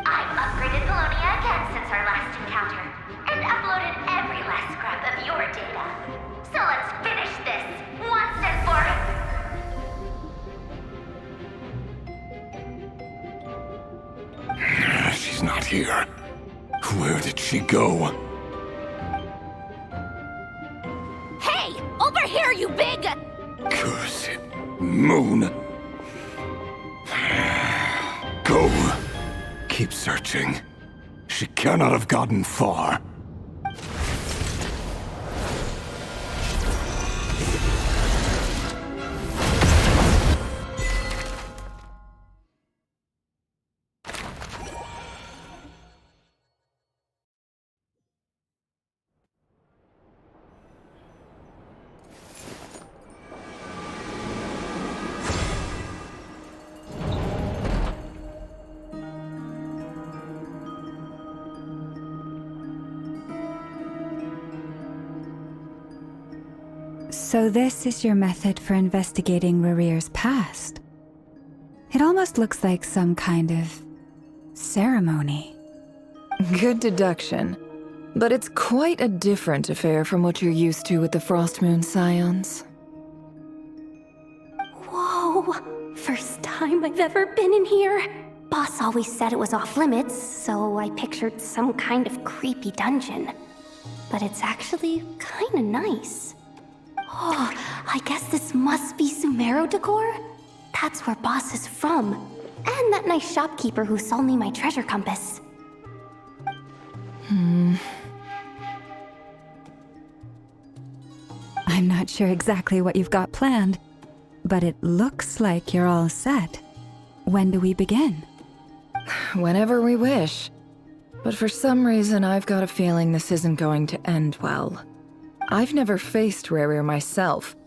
I've upgraded Polonia again since our last encounter, and uploaded every last scrap of your data. So let's finish this, once and for... She's not here. Where did she go? Hey, over here, you big... Curse it. Moon. Go. Keep searching. She cannot have gotten far. So this is your method for investigating Rarir's past? It almost looks like some kind of ceremony. Good deduction. But it's quite a different affair from what you're used to with the Frost Moon Scions. Whoa! First time I've ever been in here. Boss always said it was off limits, so I pictured some kind of creepy dungeon. But it's actually kinda nice. Oh, I guess this must be Sumero decor? That's where Boss is from. And that nice shopkeeper who sold me my treasure compass. I'm not sure exactly what you've got planned, but it looks like you're all set. When do we begin? Whenever we wish. But for some reason, I've got a feeling this isn't going to end well. I've never faced Rarir myself,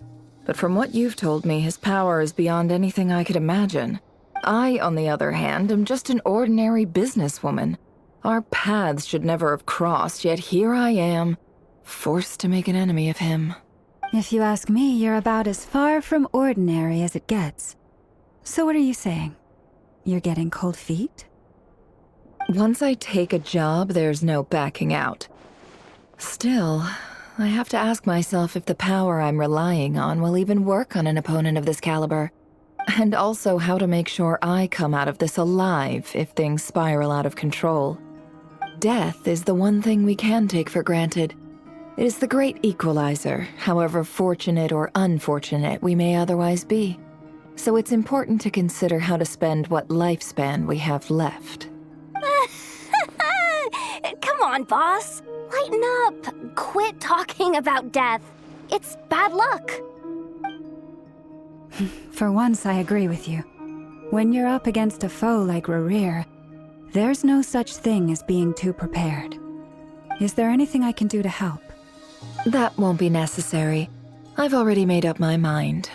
but from what you've told me, his power is beyond anything I could imagine. I, on the other hand, am just an ordinary businesswoman. Our paths should never have crossed, yet here I am, forced to make an enemy of him. If you ask me, you're about as far from ordinary as it gets. So what are you saying? You're getting cold feet? Once I take a job, there's no backing out. Still, I have to ask myself if the power I'm relying on will even work on an opponent of this caliber. And also how to make sure I come out of this alive if things spiral out of control. Death is the one thing we can take for granted. It is the great equalizer, however fortunate or unfortunate we may otherwise be. So it's important to consider how to spend what lifespan we have left. Come on, boss. Lighten up. Quit talking about death. It's bad luck. For once, I agree with you. When you're up against a foe like Rarir, there's no such thing as being too prepared. Is there anything I can do to help? That won't be necessary. I've already made up my mind.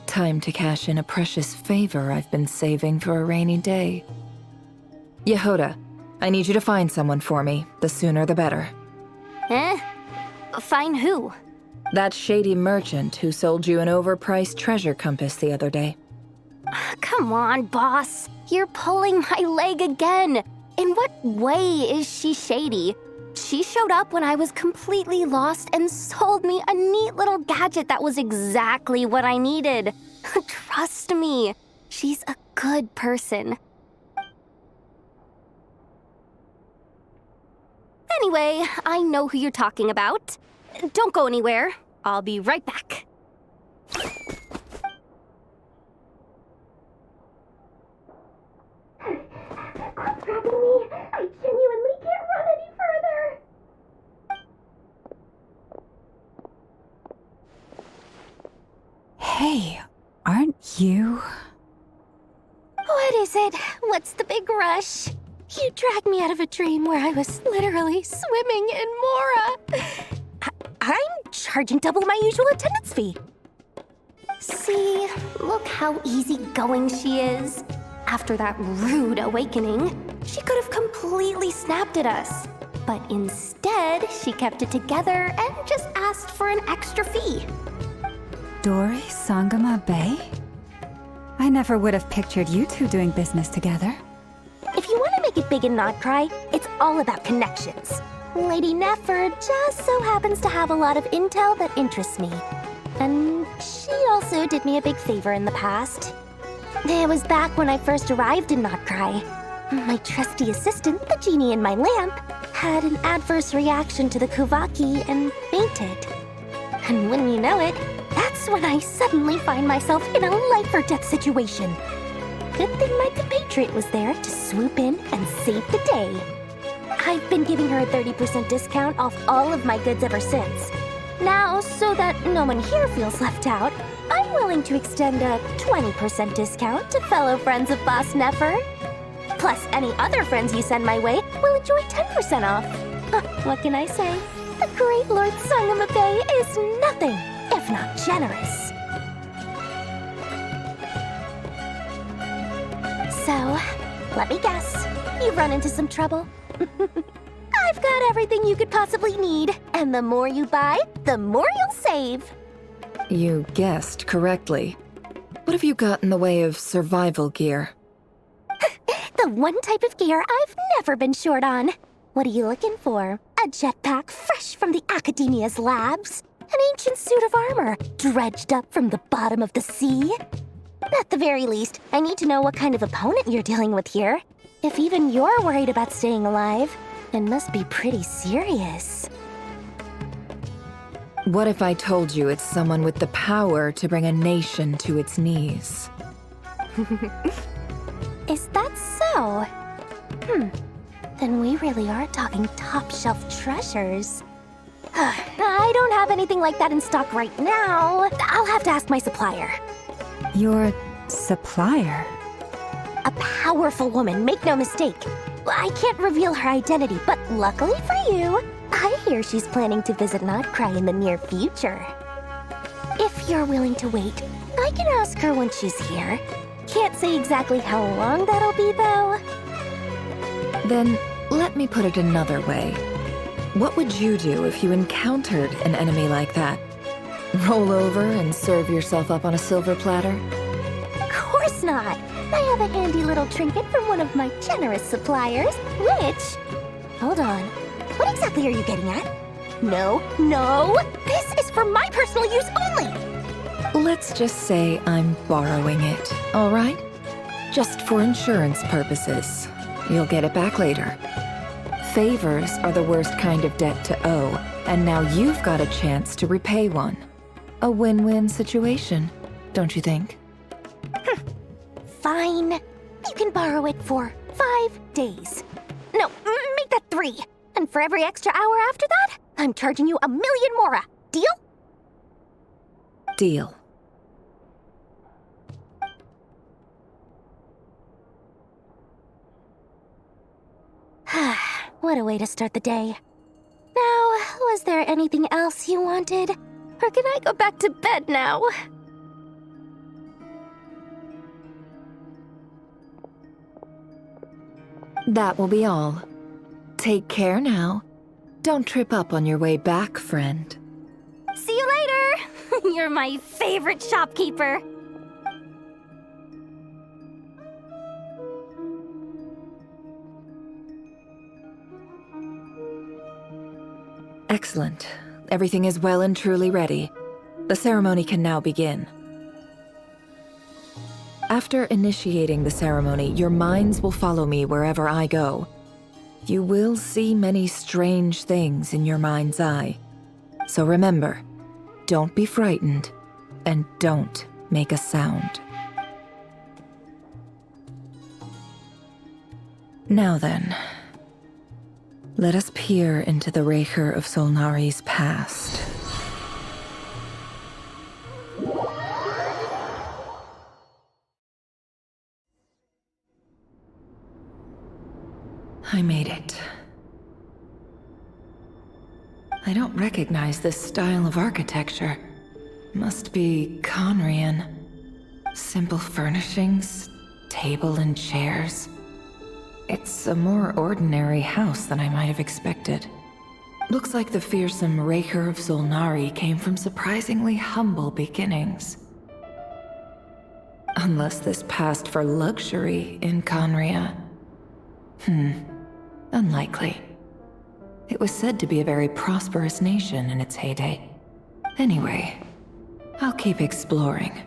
Time to cash in a precious favor I've been saving for a rainy day. Yehoda, I need you to find someone for me. The sooner the better. Eh? Find who? That shady merchant who sold you an overpriced treasure compass the other day. Come on, boss. You're pulling my leg again. In what way is she shady? She showed up when I was completely lost and sold me a neat little gadget that was exactly what I needed. Trust me, she's a good person. Anyway, I know who you're talking about. Don't go anywhere. I'll be right back. Quit grabbing me. I genuinely can't run any further. Hey, aren't you? What is it? What's the big rush? You dragged me out of a dream where I was literally swimming in Mora. I'm charging double my usual attendance fee. See, look how easygoing she is. After that rude awakening, she could have completely snapped at us. But instead, she kept it together and just asked for an extra fee. Dori Sangama Bay? I never would have pictured you two doing business together. If you want to make it big in Nod-Krai, it's all about connections. Lady Nefer just so happens to have a lot of intel that interests me. And she also did me a big favor in the past. It was back when I first arrived in Nod-Krai. My trusty assistant, the genie in my lamp, had an adverse reaction to the Kuvaki and fainted. And wouldn't you know it, that's when I suddenly find myself in a life-or-death situation. Good thing my compatriot was there to swoop in and save the day. I've been giving her a 30% discount off all of my goods ever since. Now, so that no one here feels left out, I'm willing to extend a 20% discount to fellow friends of Boss Nefer. Plus, any other friends you send my way will enjoy 10% off. What can I say? The great Lord Sangama Bay is nothing if not generous. So, let me guess. You've run into some trouble? I've got everything you could possibly need, and the more you buy, the more you'll save. You guessed correctly. What have you got in the way of survival gear? The one type of gear I've never been short on. What are you looking for? A jetpack fresh from the Academia's labs? An ancient suit of armor dredged up from the bottom of the sea? At the very least, I need to know what kind of opponent you're dealing with here. If even you're worried about staying alive, it must be pretty serious. What if I told you it's someone with the power to bring a nation to its knees? Is that so? Then we really are talking top-shelf treasures. I don't have anything like that in stock right now. I'll have to ask my supplier. Your supplier? A powerful woman, make no mistake. I can't reveal her identity, but luckily for you, I hear she's planning to visit Nod-Krai in the near future. If you're willing to wait, I can ask her when she's here. Can't say exactly how long that'll be, though. Then, let me put it another way. What would you do if you encountered an enemy like that? Roll over and serve yourself up on a silver platter? Of course not! I have a handy little trinket from one of my generous suppliers, which... Hold on. What exactly are you getting at? No! This is for my personal use only! Let's just say I'm borrowing it, all right? Just for insurance purposes. You'll get it back later. Favors are the worst kind of debt to owe, and now you've got a chance to repay one. A win-win situation, don't you think? Fine. You can borrow it for 5 days. No, make that 3. And for every extra hour after that, I'm charging you 1,000,000 mora. Deal? Deal. What a way to start the day. Now, was there anything else you wanted? Or can I go back to bed now? That will be all. Take care now. Don't trip up on your way back, friend. See you later! You're my favorite shopkeeper. Excellent. Everything is well and truly ready. The ceremony can now begin. After initiating the ceremony, your minds will follow me wherever I go. You will see many strange things in your mind's eye. So remember, don't be frightened, and don't make a sound. Now then, let us peer into the Raker of Solnari's past. I made it. I don't recognize this style of architecture. Must be Conrian. Simple furnishings, table and chairs. It's a more ordinary house than I might have expected. Looks like the fearsome Raker of Solnari came from surprisingly humble beginnings. Unless this passed for luxury in Conria. Unlikely. It was said to be a very prosperous nation in its heyday. Anyway, I'll keep exploring.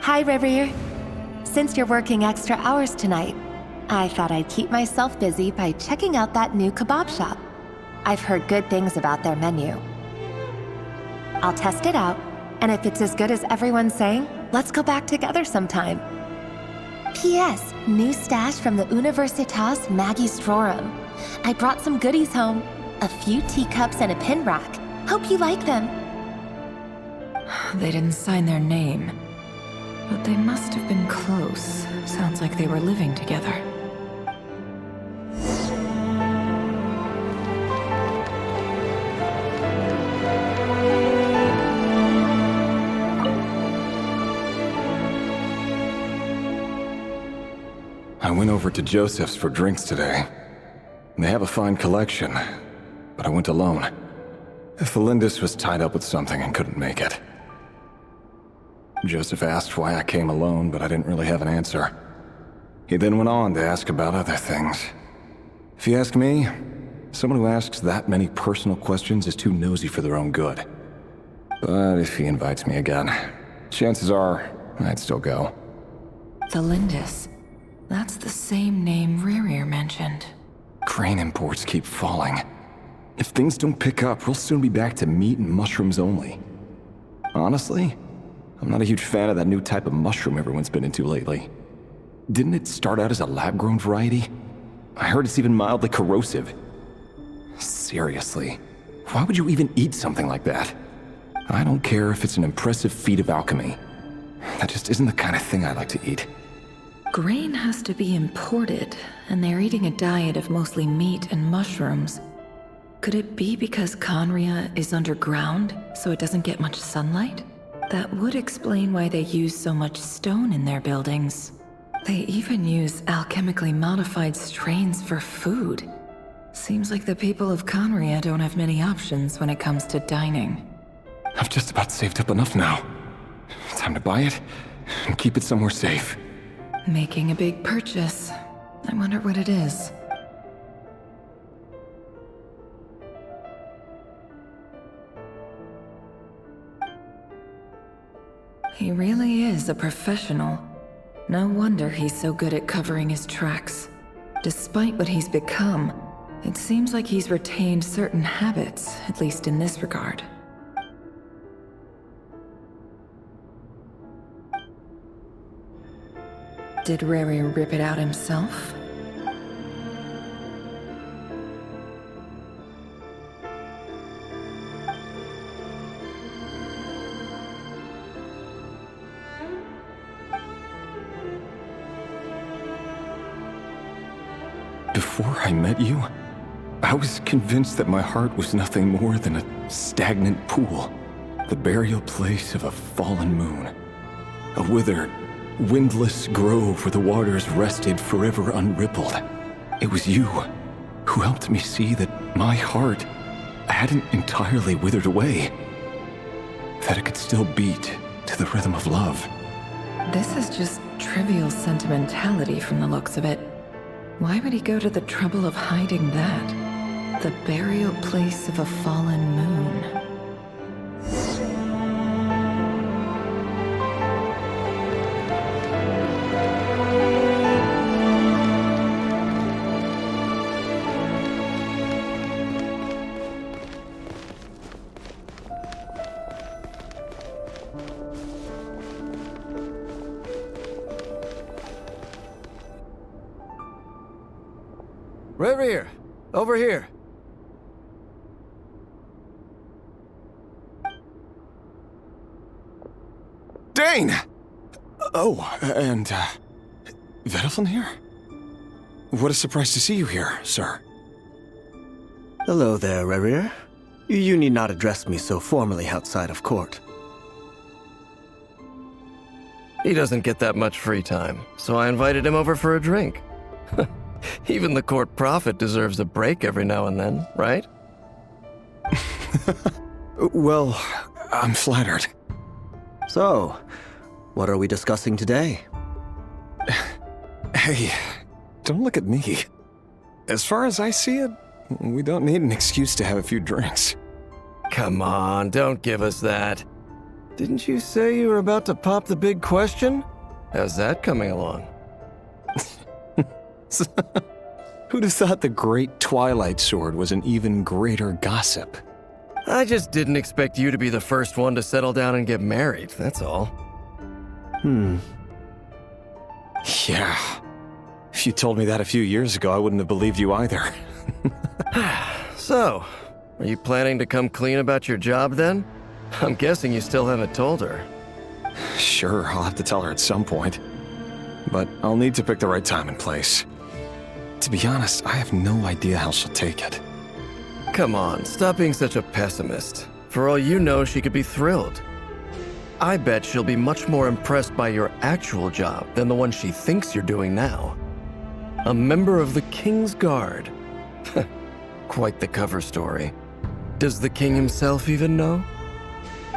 Hi, Rivier. Since you're working extra hours tonight, I thought I'd keep myself busy by checking out that new kebab shop. I've heard good things about their menu. I'll test it out, and if it's as good as everyone's saying, let's go back together sometime. P.S. New stash from the Universitas Magistrorum. I brought some goodies home. A few teacups and a pin rack. Hope you like them. They didn't sign their name. But they must have been close. Sounds like they were living together. I went over to Joseph's for drinks today. They have a fine collection, but I went alone. Felindis was tied up with something and couldn't make it. Joseph asked why I came alone, but I didn't really have an answer. He then went on to ask about other things. If you ask me, someone who asks that many personal questions is too nosy for their own good. But if he invites me again, chances are I'd still go. Felindis. That's the same name Rerir mentioned. Crane imports keep falling. If things don't pick up, we'll soon be back to meat and mushrooms only. Honestly, I'm not a huge fan of that new type of mushroom everyone's been into lately. Didn't it start out as a lab-grown variety? I heard it's even mildly corrosive. Seriously, why would you even eat something like that? I don't care if it's an impressive feat of alchemy. That just isn't the kind of thing I like to eat. Grain has to be imported, and they're eating a diet of mostly meat and mushrooms. Could it be because Conria is underground, so it doesn't get much sunlight? That would explain why they use so much stone in their buildings. They even use alchemically modified strains for food. Seems like the people of Conria don't have many options when it comes to dining. I've just about saved up enough now. Time to buy it and keep it somewhere safe. Making a big purchase. I wonder what it is. He really is a professional. No wonder he's so good at covering his tracks. Despite what he's become, it seems like he's retained certain habits, at least in this regard. Did Rary rip it out himself? Before I met you, I was convinced that my heart was nothing more than a stagnant pool, the burial place of a fallen moon, a withered, windless grove where the waters rested forever unrippled. It was you who helped me see that my heart hadn't entirely withered away, that it could still beat to the rhythm of love. This is just trivial sentimentality from the looks of it. Why would he go to the trouble of hiding that? The burial place of a fallen moon. Rerir, over here. Dane! Oh, and, Vediflin here? What a surprise to see you here, sir. Hello there, Rerir. You need not address me so formally outside of court. He doesn't get that much free time, so I invited him over for a drink. Even the court prophet deserves a break every now and then, right? Well, I'm flattered. So, what are we discussing today? Hey, don't look at me. As far as I see it, we don't need an excuse to have a few drinks. Come on, don't give us that. Didn't you say you were about to pop the big question? How's that coming along? Who'd have thought the great Twilight Sword was an even greater gossip? I just didn't expect you to be the first one to settle down and get married, that's all. Yeah. If you told me that a few years ago, I wouldn't have believed you either. So, are you planning to come clean about your job then? I'm guessing you still haven't told her. Sure, I'll have to tell her at some point. But I'll need to pick the right time and place. To be honest, I have no idea how she'll take it. Come on, stop being such a pessimist. For all you know, she could be thrilled. I bet she'll be much more impressed by your actual job than the one she thinks you're doing now. A member of the King's Guard. Quite the cover story. Does the king himself even know?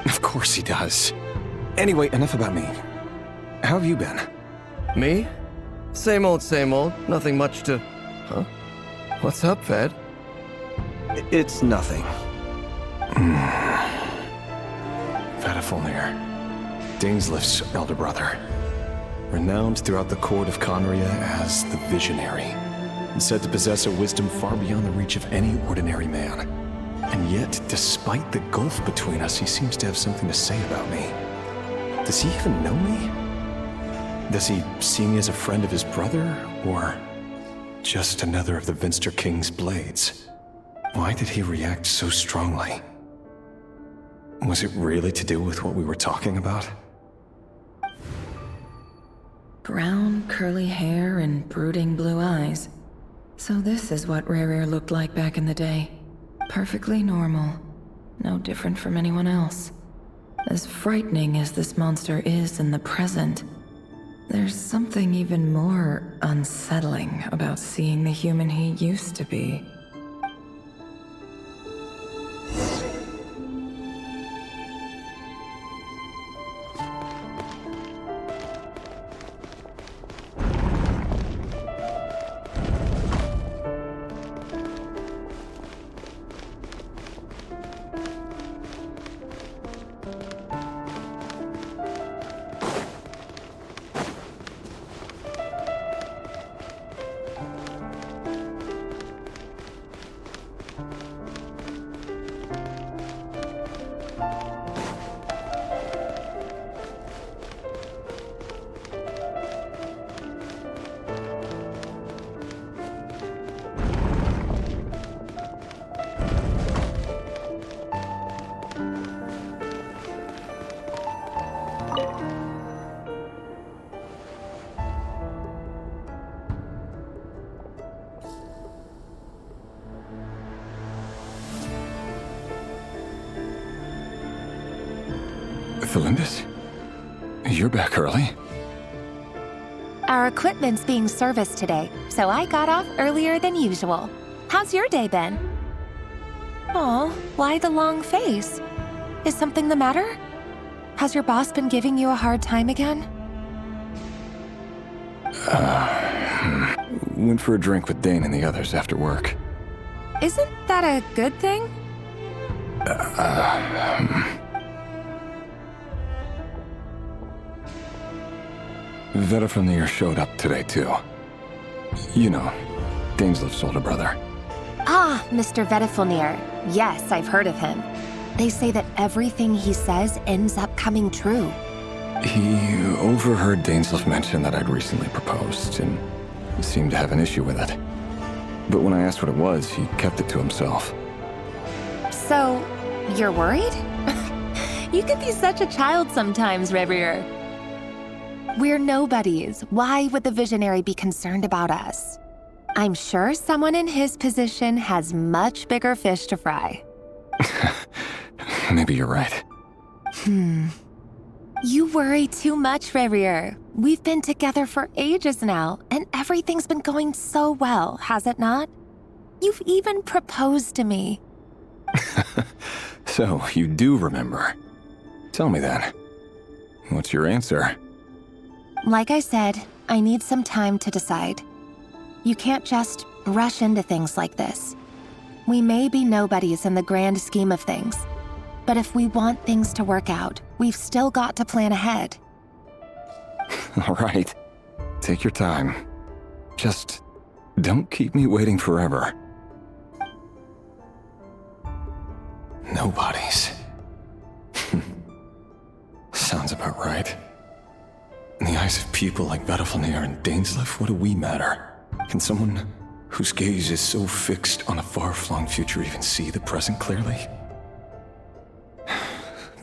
Of course he does. Anyway, enough about me. How have you been? Me? Same old, nothing much to... Huh? What's up, Ved? It's nothing. Vediflin, Dainslift's elder brother. Renowned throughout the court of Conria as the Visionary, and said to possess a wisdom far beyond the reach of any ordinary man. And yet, despite the gulf between us, he seems to have something to say about me. Does he even know me? Does he see me as a friend of his brother, or just another of the Vinster King's blades? Why did he react so strongly? Was it really to do with what we were talking about? Brown, curly hair and brooding blue eyes. So this is what Rerir looked like back in the day. Perfectly normal. No different from anyone else. As frightening as this monster is in the present, there's something even more unsettling about seeing the human he used to be. Felindis? You're back early? Our equipment's being serviced today, so I got off earlier than usual. How's your day been? Aw, why the long face? Is something the matter? Has your boss been giving you a hard time again? Went for a drink with Dane and the others after work. Isn't that a good thing? Vediflin showed up today, too. You know, Dainslift's older brother. Ah, Mr. Vediflin. Yes, I've heard of him. They say that everything he says ends up coming true. He overheard Dainslift mention that I'd recently proposed, and seemed to have an issue with it. But when I asked what it was, he kept it to himself. So, you're worried? You can be such a child sometimes, Reverie. We're nobodies. Why would the visionary be concerned about us? I'm sure someone in his position has much bigger fish to fry. Maybe you're right. You worry too much, Reverie. We've been together for ages now, and everything's been going so well, has it not? You've even proposed to me. So, you do remember. Tell me then. What's your answer? Like I said, I need some time to decide. You can't just rush into things like this. We may be nobodies in the grand scheme of things, but if we want things to work out, we've still got to plan ahead. All right. Take your time. Just don't keep me waiting forever. Nobodies. Sounds about right. In the eyes of people like Battlefield and Dainsleif, what do we matter? Can someone whose gaze is so fixed on a far-flung future even see the present clearly?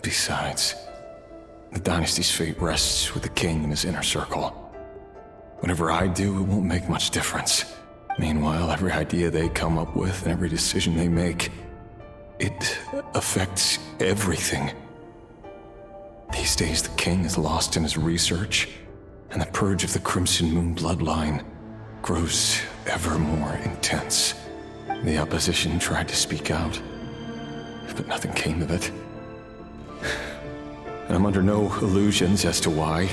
Besides, the dynasty's fate rests with the king and his inner circle. Whatever I do, it won't make much difference. Meanwhile, every idea they come up with and every decision they make, it affects everything. These days, the king is lost in his research, and the purge of the Crimson Moon bloodline grows ever more intense. The opposition tried to speak out, but nothing came of it. And I'm under no illusions as to why.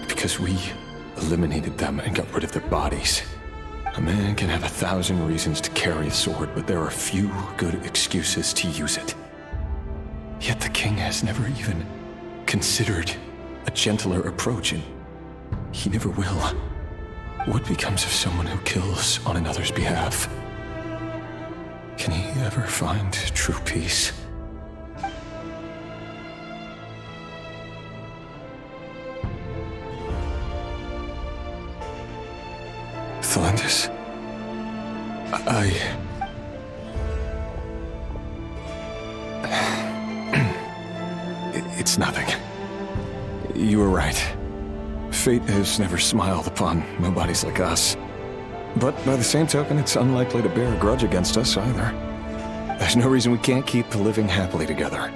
Because we eliminated them and got rid of their bodies. A man can have 1,000 reasons to carry a sword, but there are few good excuses to use it. Yet the king has never even considered a gentler approach, and he never will. What becomes of someone who kills on another's behalf? Can he ever find true peace? Thelendis, It's nothing. You were right. Fate has never smiled upon nobodies like us. But by the same token, it's unlikely to bear a grudge against us either. There's no reason we can't keep living happily together,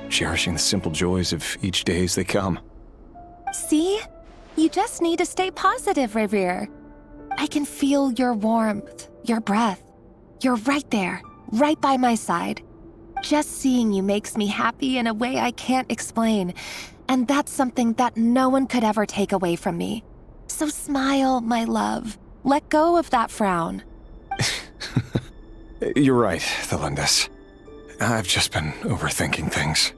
cherishing the simple joys of each day as they come. See? You just need to stay positive, Reverie. I can feel your warmth, your breath. You're right there, right by my side. Just seeing you makes me happy in a way I can't explain, and that's something that no one could ever take away from me. So smile, my love. Let go of that frown. You're right, Thelendis. I've just been overthinking things.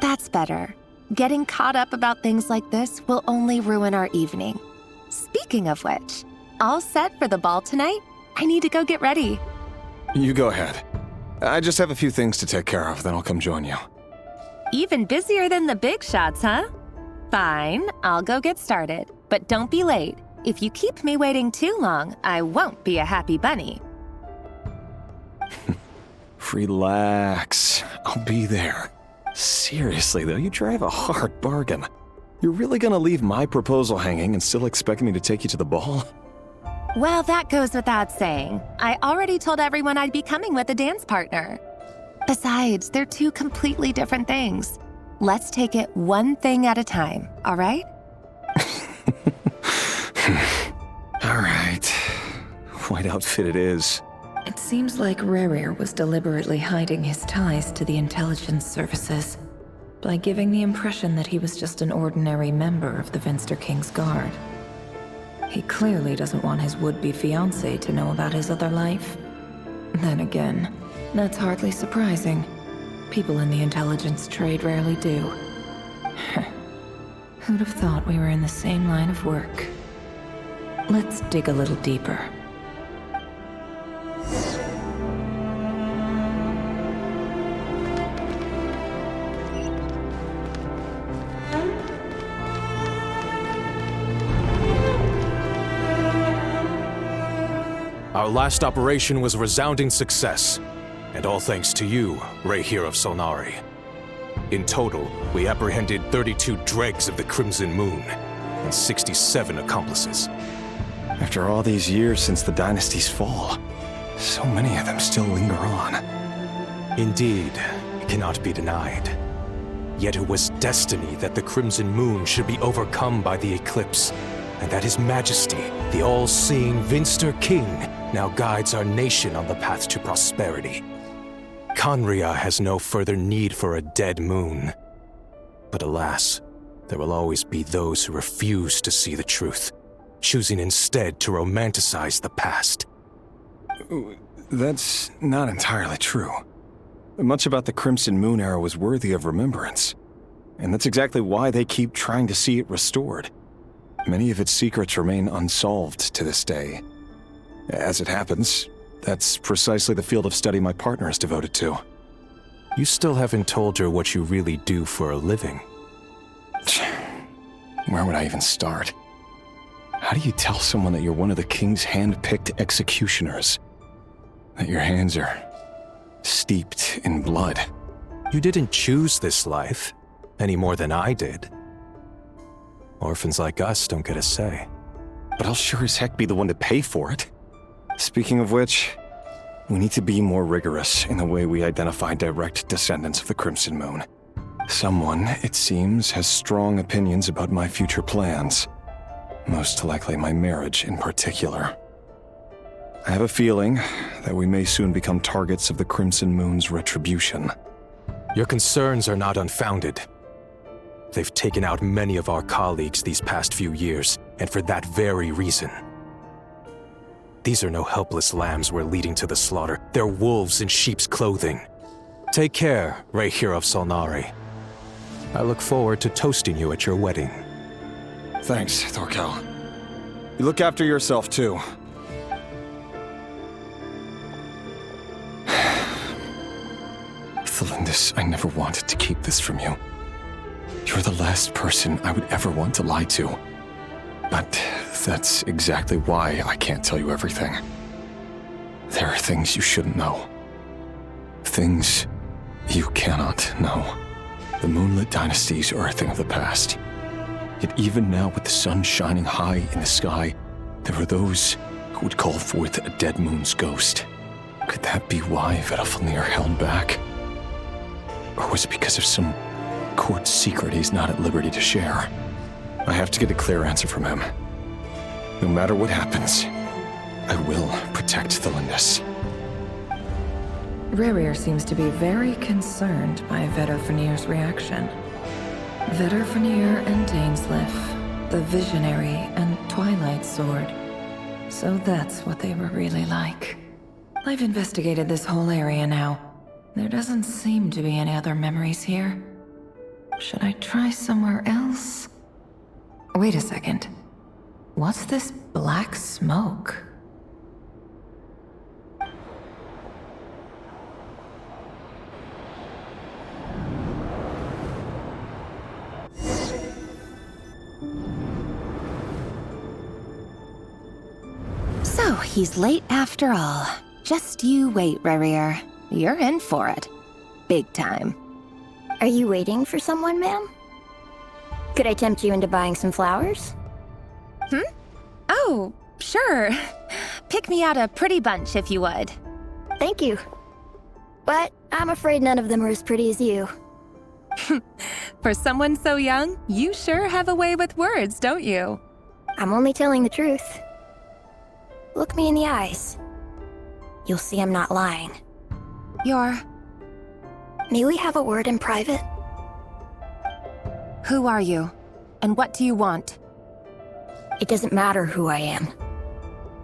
That's better. Getting caught up about things like this will only ruin our evening. Speaking of which, all set for the ball tonight? I need to go get ready. You go ahead. I just have a few things to take care of, then I'll come join you. Even busier than the big shots, huh? Fine, I'll go get started. But don't be late. If you keep me waiting too long, I won't be a happy bunny. Relax. I'll be there. Seriously, though, you drive a hard bargain. You're really gonna leave my proposal hanging and still expect me to take you to the ball? Well, that goes without saying. I already told everyone I'd be coming with a dance partner. Besides, they're two completely different things. Let's take it one thing at a time, all right? All right. White outfit it is. It seems like Rerir was deliberately hiding his ties to the intelligence services by giving the impression that he was just an ordinary member of the Vinster King's Guard. He clearly doesn't want his would-be fiancée to know about his other life. Then again, that's hardly surprising. People in the intelligence trade rarely do. Who'd have thought we were in the same line of work? Let's dig a little deeper. Our last operation was a resounding success, and all thanks to you, Rahere of Solnari. In total, we apprehended 32 dregs of the Crimson Moon, and 67 accomplices. After all these years since the dynasty's fall, so many of them still linger on. Indeed, it cannot be denied. Yet it was destiny that the Crimson Moon should be overcome by the eclipse, and that His Majesty, the all-seeing Vinster King, now guides our nation on the path to prosperity. Khaenri'ah has no further need for a dead moon. But alas, there will always be those who refuse to see the truth, choosing instead to romanticize the past. That's not entirely true. Much about the Crimson Moon era was worthy of remembrance, and that's exactly why they keep trying to see it restored. Many of its secrets remain unsolved to this day. As it happens, that's precisely the field of study my partner is devoted to. You still haven't told her what you really do for a living. Where would I even start? How do you tell someone that you're one of the king's hand-picked executioners? That your hands are steeped in blood? You didn't choose this life, any more than I did. Orphans like us don't get a say. But I'll sure as heck be the one to pay for it. Speaking of which, we need to be more rigorous in the way we identify direct descendants of the Crimson Moon. Someone, it seems, has strong opinions about my future plans. Most likely my marriage in particular. I have a feeling that we may soon become targets of the Crimson Moon's retribution. Your concerns are not unfounded. They've taken out many of our colleagues these past few years, and for that very reason. These are no helpless lambs we're leading to the slaughter. They're wolves in sheep's clothing. Take care, Rahere of Solnari. I look forward to toasting you at your wedding. Thanks, Thorkel. You look after yourself, too. Thelindis, I never wanted to keep this from you. You're the last person I would ever want to lie to. But that's exactly why I can't tell you everything. There are things you shouldn't know. Things you cannot know. The moonlit dynasties are a thing of the past. Yet even now, with the sun shining high in the sky, there are those who would call forth a dead moon's ghost. Could that be why Vedalfnir held back? Or was it because of some court secret he's not at liberty to share? I have to get a clear answer from him. No matter what happens, I will protect Thelindis. Rahere seems to be very concerned by Vedalfnir's reaction. Vedalfnir and Dainsleif, the Visionary and Twilight Sword. So that's what they were really like. I've investigated this whole area now. There doesn't seem to be any other memories here. Should I try somewhere else? Wait a second. What's this black smoke? So, he's late after all. Just you wait, Rahere. You're in for it. Big time. Are you waiting for someone, ma'am? Could I tempt you into buying some flowers? Oh, sure. Pick me out a pretty bunch if you would. Thank you. But I'm afraid none of them are as pretty as you. For someone so young, you sure have a way with words, don't you? I'm only telling the truth. Look me in the eyes. You'll see I'm not lying. May we have a word in private? Who are you? And what do you want? It doesn't matter who I am.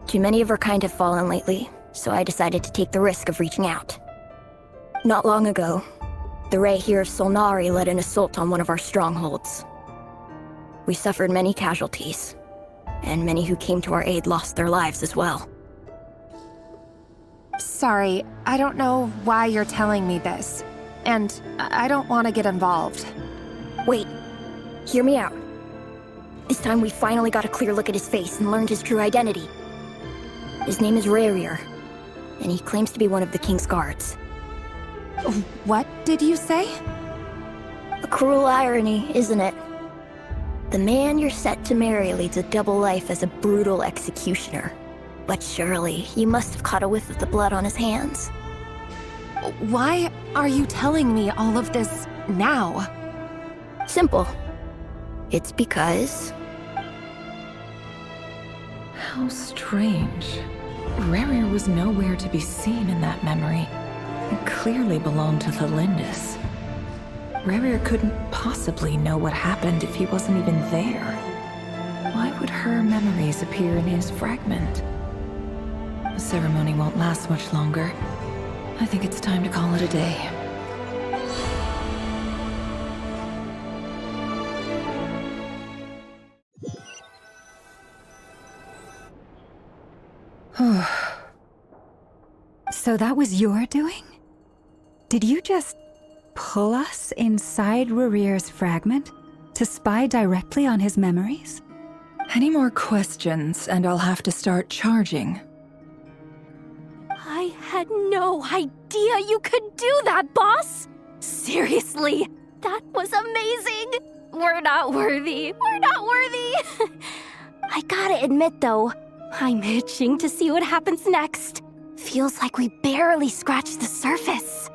Too many of our kind have fallen lately, so I decided to take the risk of reaching out. Not long ago, the Rahere of Solnari led an assault on one of our strongholds. We suffered many casualties, and many who came to our aid lost their lives as well. Sorry, I don't know why you're telling me this. And I don't want to get involved. Wait, hear me out. This time we finally got a clear look at his face and learned his true identity. His name is Rarier, and he claims to be one of the king's guards. What did you say? A cruel irony, isn't it? The man you're set to marry leads a double life as a brutal executioner. But surely, you must have caught a whiff of the blood on his hands. Why are you telling me all of this now? Simple. It's because... How strange. Rarier was nowhere to be seen in that memory. It clearly belonged to the Lindis. Rarier couldn't possibly know what happened if he wasn't even there. Why would her memories appear in his fragment? The ceremony won't last much longer. I think it's time to call it a day. So that was your doing? Did you just pull us inside Rarier's fragment to spy directly on his memories? Any more questions, and I'll have to start charging. I had no idea you could do that, boss! Seriously, that was amazing! We're not worthy. We're not worthy! I gotta admit, though, I'm itching to see what happens next. Feels like we barely scratched the surface.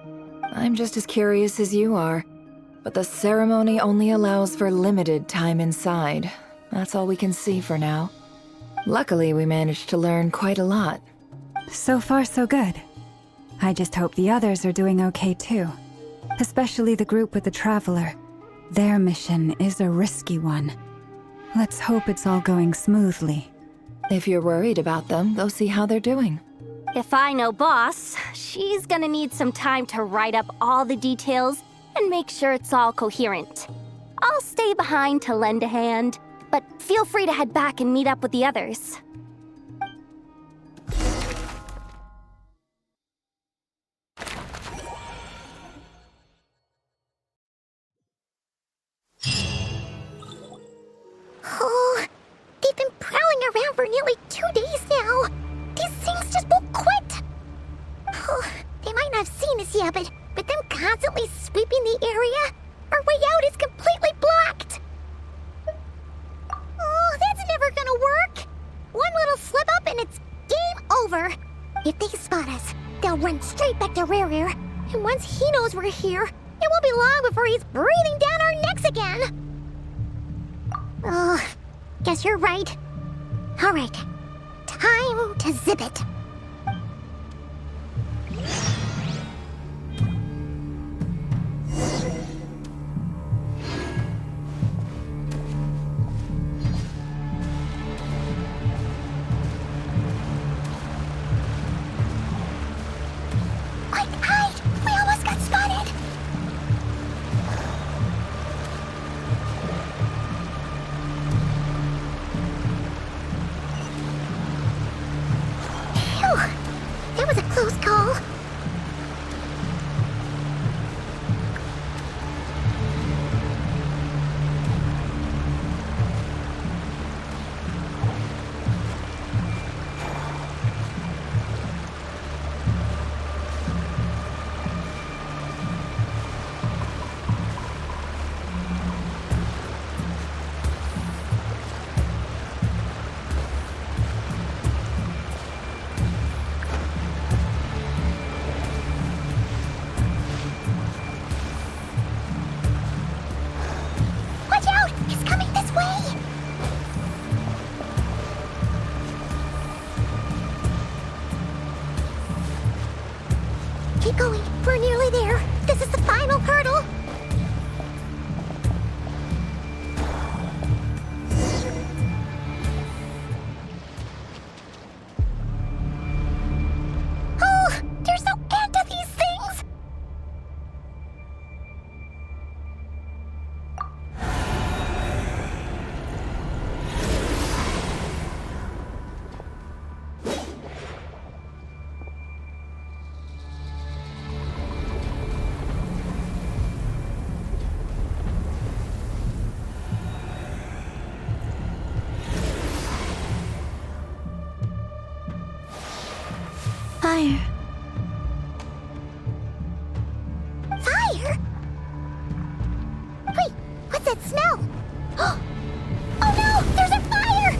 I'm just as curious as you are, but the ceremony only allows for limited time inside. That's all we can see for now. Luckily, we managed to learn quite a lot. So far, so good. I just hope the others are doing okay too. Especially the group with the Traveler. Their mission is a risky one. Let's hope it's all going smoothly. If you're worried about them, go see how they're doing. If I know boss, she's gonna need some time to write up all the details and make sure it's all coherent. I'll stay behind to lend a hand, but feel free to head back and meet up with the others. Oh, they've been prowling around for nearly 2 days now. These things just won't quit. Oh, they might not have seen us yet, but them constantly sweeping the area, our way out is completely blocked. Oh, that's never gonna work. One little slip up and it's game over. If they spot us, they'll run straight back to Rarier. And once he knows we're here, it won't be long before he's breathing down our necks again. Oh, guess you're right. All right, time to zip it. Quick, hide! We almost got spotted! Phew! That was a close call. Watch out! It's coming this way! Keep going. We're nearly there. This is the final hurdle. Oh, there's no end to these things! fire. Fire? Wait, what's that smell? Oh no! There's a fire!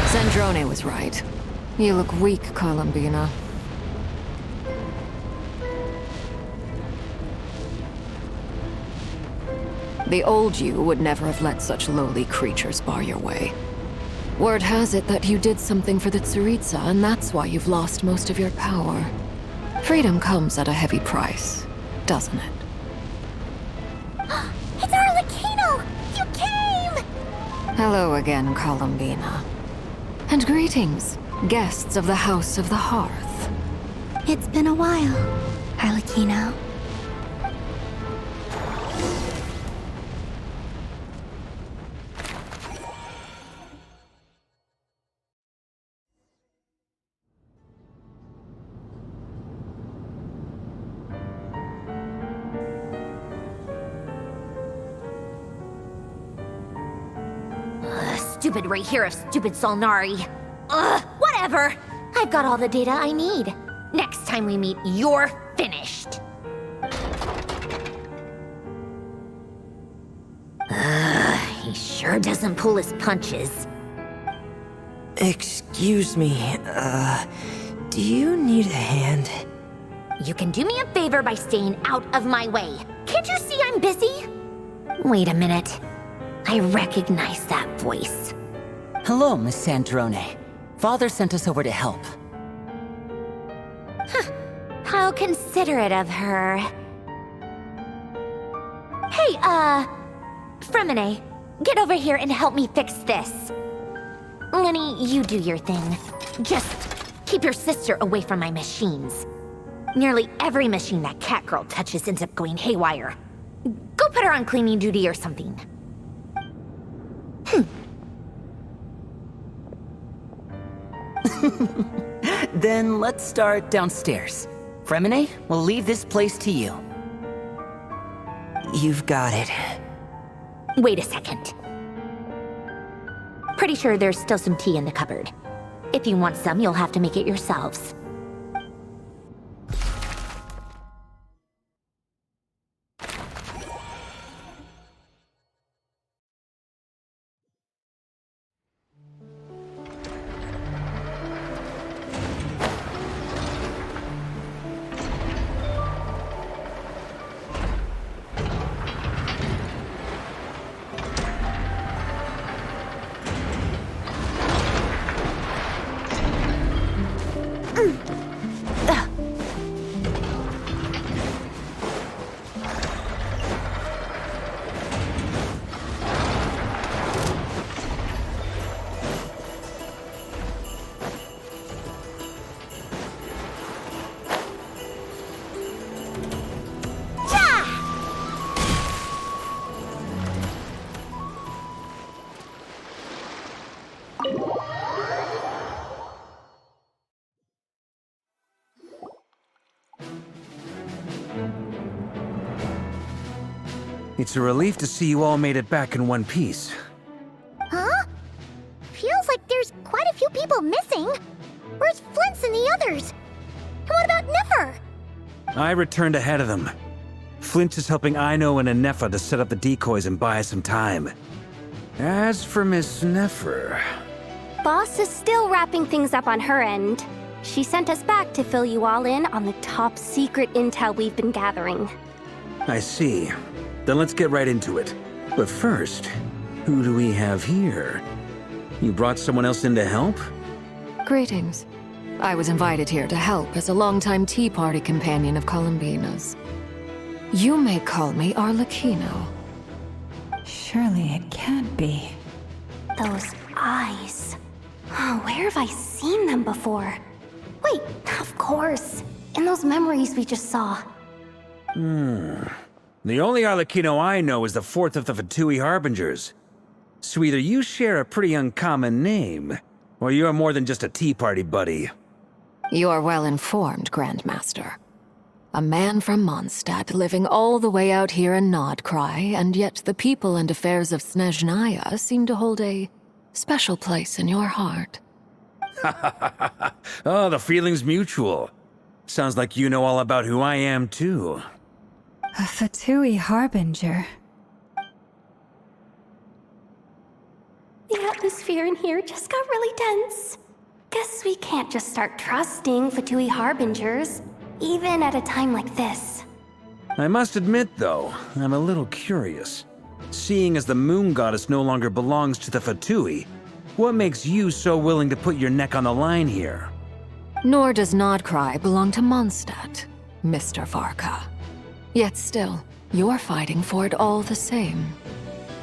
Sandrone was right. You look weak, Columbina. The old you would never have let such lowly creatures bar your way. Word has it that you did something for the Tsaritsa, and that's why you've lost most of your power. Freedom comes at a heavy price, doesn't it? It's Arlecchino! You came! Hello again, Columbina. And greetings, guests of the House of the Hearth. It's been a while, Arlecchino. Stupid right here of stupid Solnari. Ugh, whatever. I've got all the data I need. Next time we meet, you're finished. He sure doesn't pull his punches. Excuse me, do you need a hand? You can do me a favor by staying out of my way. Can't you see I'm busy? Wait a minute. I recognize that voice. Hello, Miss Sandrone. Father sent us over to help. How considerate of her. Hey, Fremine, get over here and help me fix this. Lenny, you do your thing. Just keep your sister away from my machines. Nearly every machine that cat girl touches ends up going haywire. Go put her on cleaning duty or something. Then let's start downstairs. Fremine, we'll leave this place to you. You've got it. Wait a second. Pretty sure there's still some tea in the cupboard. If you want some, you'll have to make it yourselves. It's a relief to see you all made it back in one piece. Huh? Feels like there's quite a few people missing. Where's Flint's and the others? And what about Nefer? I returned ahead of them. Flint is helping Aino and Anefa to set up the decoys and buy us some time. As for Miss Nefer... Boss is still wrapping things up on her end. She sent us back to fill you all in on the top secret intel we've been gathering. I see. Then let's get right into it. But first, who do we have here? You brought someone else in to help? Greetings. I was invited here to help as a longtime Tea Party companion of Columbina's. You may call me Arlecchino. Shh. Surely it can't be. Those eyes. Oh, where have I seen them before? Wait, of course. In those memories we just saw. The only Arlecchino I know is the fourth of the Fatui Harbingers. So either you share a pretty uncommon name, or you're more than just a tea party buddy. You are well informed, Grandmaster. A man from Mondstadt living all the way out here in Nod-Krai, and yet the people and affairs of Snezhnaya seem to hold a special place in your heart. Oh, the feeling's mutual. Sounds like you know all about who I am, too. A Fatui Harbinger. The atmosphere in here just got really tense. Guess we can't just start trusting Fatui Harbingers, even at a time like this. I must admit, though, I'm a little curious. Seeing as the moon goddess no longer belongs to the Fatui, what makes you so willing to put your neck on the line here? Nor does Nod-Krai belong to Mondstadt, Mr. Varka. Yet still, you're fighting for it all the same.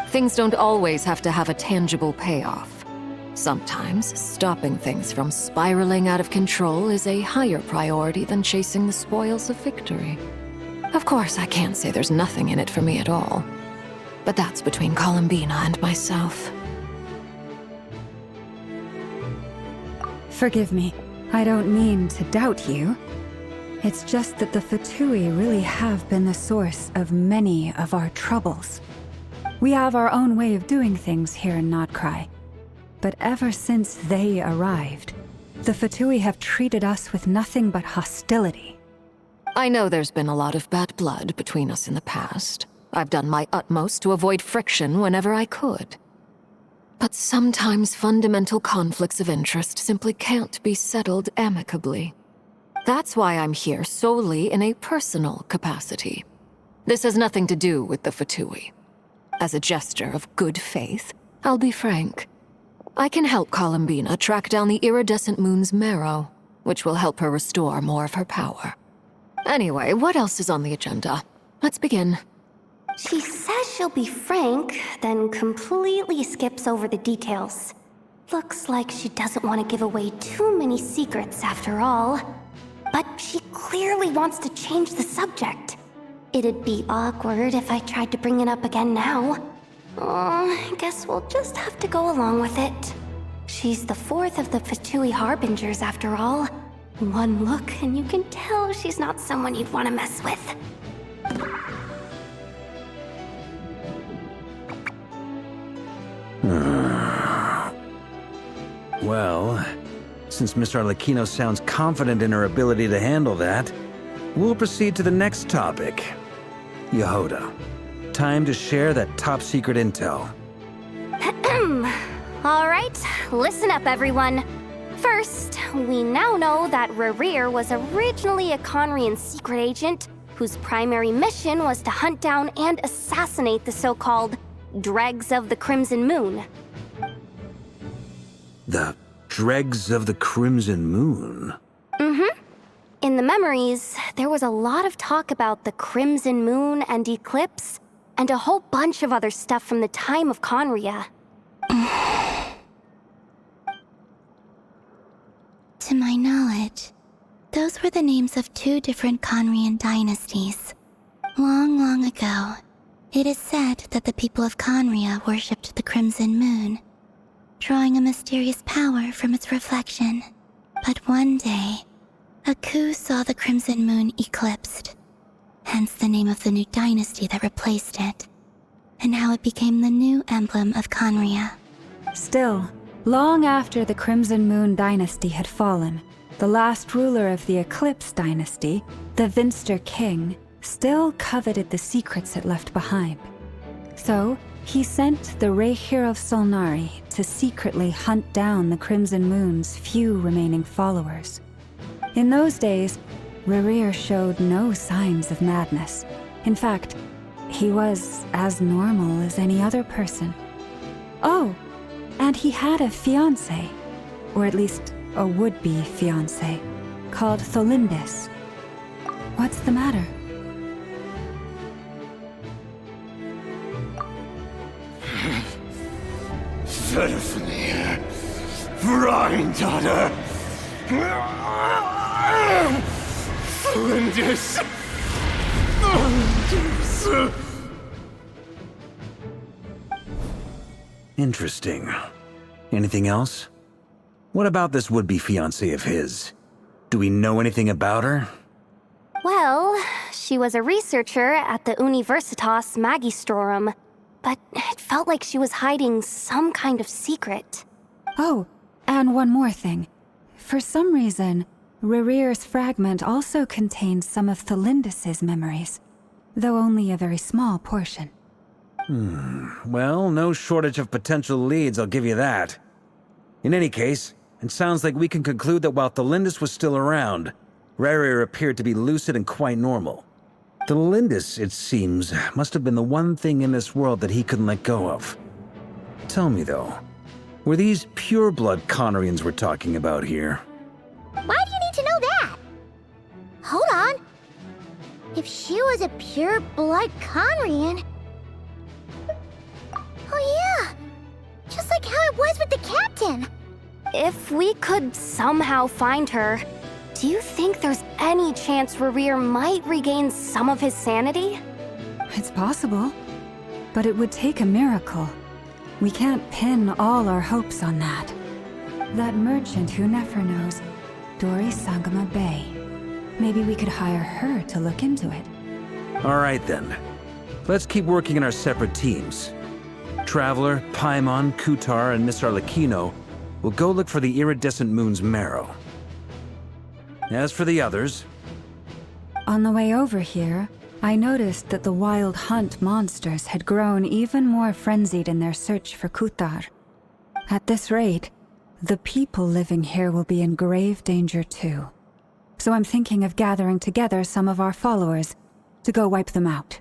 Things don't always have to have a tangible payoff. Sometimes, stopping things from spiraling out of control is a higher priority than chasing the spoils of victory. Of course, I can't say there's nothing in it for me at all. But that's between Columbina and myself. Forgive me. I don't mean to doubt you. It's just that the Fatui really have been the source of many of our troubles. We have our own way of doing things here in Nod-Krai. But ever since they arrived, the Fatui have treated us with nothing but hostility. I know there's been a lot of bad blood between us in the past. I've done my utmost to avoid friction whenever I could. But sometimes fundamental conflicts of interest simply can't be settled amicably. That's why I'm here solely in a personal capacity. This has nothing to do with the Fatui. As a gesture of good faith, I'll be frank. I can help Columbina track down the iridescent moon's marrow, which will help her restore more of her power. Anyway, what else is on the agenda? Let's begin. She says she'll be frank, then completely skips over the details. Looks like she doesn't want to give away too many secrets after all. But she clearly wants to change the subject. It'd be awkward if I tried to bring it up again now. I guess we'll just have to go along with it. She's the fourth of the Fatui Harbingers after all. One look and you can tell she's not someone you'd want to mess with. Well, since Miss Arlecchino sounds confident in her ability to handle that, we'll proceed to the next topic. Yehuda, time to share that top-secret intel. All right, listen up, everyone. First, we now know that Rerir was originally a Conrian secret agent whose primary mission was to hunt down and assassinate the so-called Dregs of the Crimson Moon. The Dregs of the Crimson Moon? Mm-hmm. In the memories, there was a lot of talk about the Crimson Moon and Eclipse, and a whole bunch of other stuff from the time of Conria. To my knowledge, those were the names of two different Conrian dynasties. Long, long ago, it is said that the people of Conria worshipped the Crimson Moon, drawing a mysterious power from its reflection. But one day, a coup saw the Crimson Moon eclipsed, hence the name of the new dynasty that replaced it, and how it became the new emblem of Conria. Still, long after the Crimson Moon dynasty had fallen, the last ruler of the Eclipse dynasty, the Vinster King, still coveted the secrets it left behind. So, he sent the Rehir of Solnari to secretly hunt down the Crimson Moon's few remaining followers. In those days, Rerir showed no signs of madness. In fact, he was as normal as any other person. Oh, and he had a fiancé, or at least a would-be fiancé, called Tholindis. What's the matter? Stephanie, granddaughter, Flinders. Interesting. Anything else? What about this would-be fiancée of his? Do we know anything about her? Well, she was a researcher at the Universitas Magistrorum, but it felt like she was hiding some kind of secret. Oh, and one more thing. For some reason, Rerear's fragment also contains some of Thelindis' memories, though only a very small portion. Well, no shortage of potential leads, I'll give you that. In any case, it sounds like we can conclude that while Thelindis was still around, Rerear appeared to be lucid and quite normal. Thelindis, it seems, must have been the one thing in this world that he couldn't let go of. Tell me, though, were these pure-blood Conorians we're talking about here? Why do you need to know that? Hold on. If she was a pure-blood Conrian... Oh yeah! Just like how it was with the captain! If we could somehow find her, do you think there's any chance Rerear might regain some of his sanity? It's possible, but it would take a miracle. We can't pin all our hopes on that. That merchant who never knows, Dori Sangama Bay. Maybe we could hire her to look into it. All right, then. Let's keep working in our separate teams. Traveler, Paimon, Kutar, and Miss Arlecchino will go look for the iridescent moon's marrow. As for the others... On the way over here, I noticed that the Wild Hunt monsters had grown even more frenzied in their search for Kutar. At this rate, the people living here will be in grave danger too. So I'm thinking of gathering together some of our followers to go wipe them out.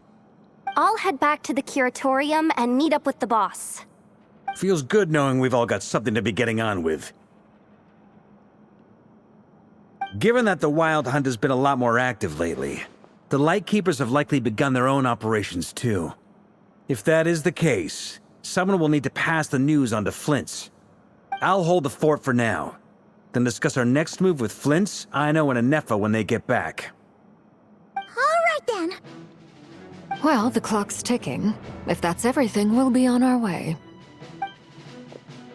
I'll head back to the curatorium and meet up with the boss. Feels good knowing we've all got something to be getting on with. Given that the Wild Hunt has been a lot more active lately, the Lightkeepers have likely begun their own operations too. If that is the case, someone will need to pass the news on to Flint's. I'll hold the fort for now, then discuss our next move with Flint's, Aino, and Anefa when they get back. All right then. Well, the clock's ticking. If that's everything, we'll be on our way.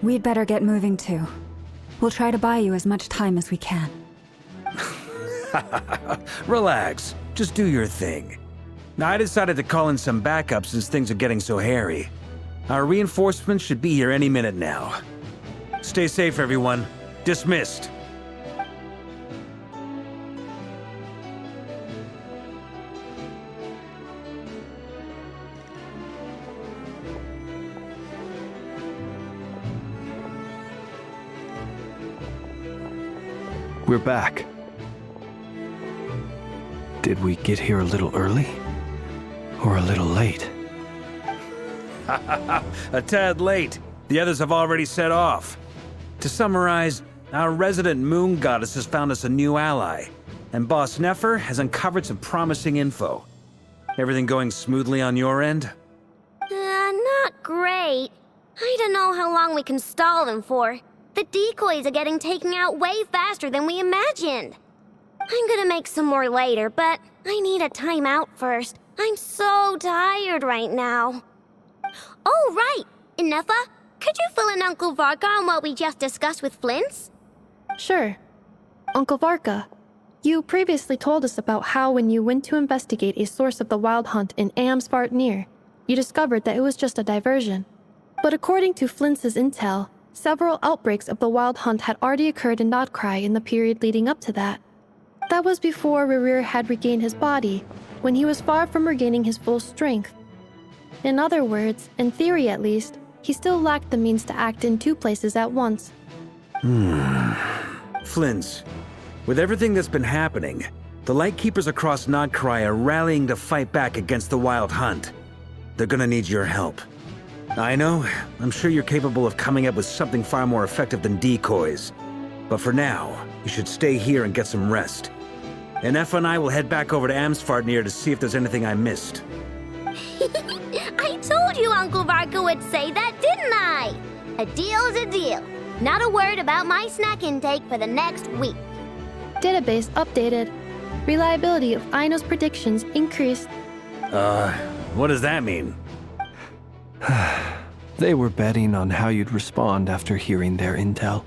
We'd better get moving too. We'll try to buy you as much time as we can. Relax. Just do your thing. I decided to call in some backup since things are getting so hairy. Our reinforcements should be here any minute now. Stay safe, everyone. Dismissed. We're back. Did we get here a little early? Or a little late? A tad late. The others have already set off. To summarize, our resident moon goddess has found us a new ally, and Boss Nefer has uncovered some promising info. Everything going smoothly on your end? Not great. I don't know how long we can stall them for. The decoys are getting taken out way faster than we imagined. I'm gonna make some more later, but I need a timeout first. I'm so tired right now. Oh, right! Anefa, could you fill in Uncle Varka on what we just discussed with Flint's? Sure. Uncle Varka, you previously told us about how when you went to investigate a source of the Wild Hunt in Amsvartnir, you discovered that it was just a diversion. But according to Flint's intel, several outbreaks of the Wild Hunt had already occurred in Nod-Krai in the period leading up to that. That was before Rerear had regained his body, when he was far from regaining his full strength. In other words, in theory at least, he still lacked the means to act in two places at once. Flint's, with everything that's been happening, the Lightkeepers across Nod-Krai are rallying to fight back against the Wild Hunt. They're gonna need your help. I know, I'm sure you're capable of coming up with something far more effective than decoys. But for now, you should stay here and get some rest. Anefa and I will head back over to Amsvartnir to see if there's anything I missed. I told you Uncle Varka would say that, didn't I? A deal's a deal. Not a word about my snack intake for the next week. Database updated. Reliability of Aino's predictions increased. What does that mean? They were betting on how you'd respond after hearing their intel.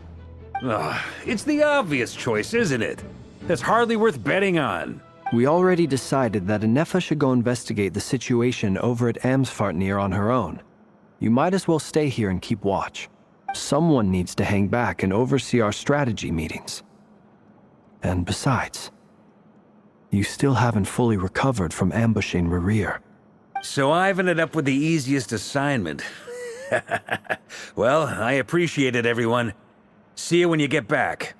It's the obvious choice, isn't it? That's hardly worth betting on. We already decided that Anefa should go investigate the situation over at Amsfartnir on her own. You might as well stay here and keep watch. Someone needs to hang back and oversee our strategy meetings. And besides, you still haven't fully recovered from ambushing Rerir. So I've ended up with the easiest assignment. Well, I appreciate it, everyone. See you when you get back.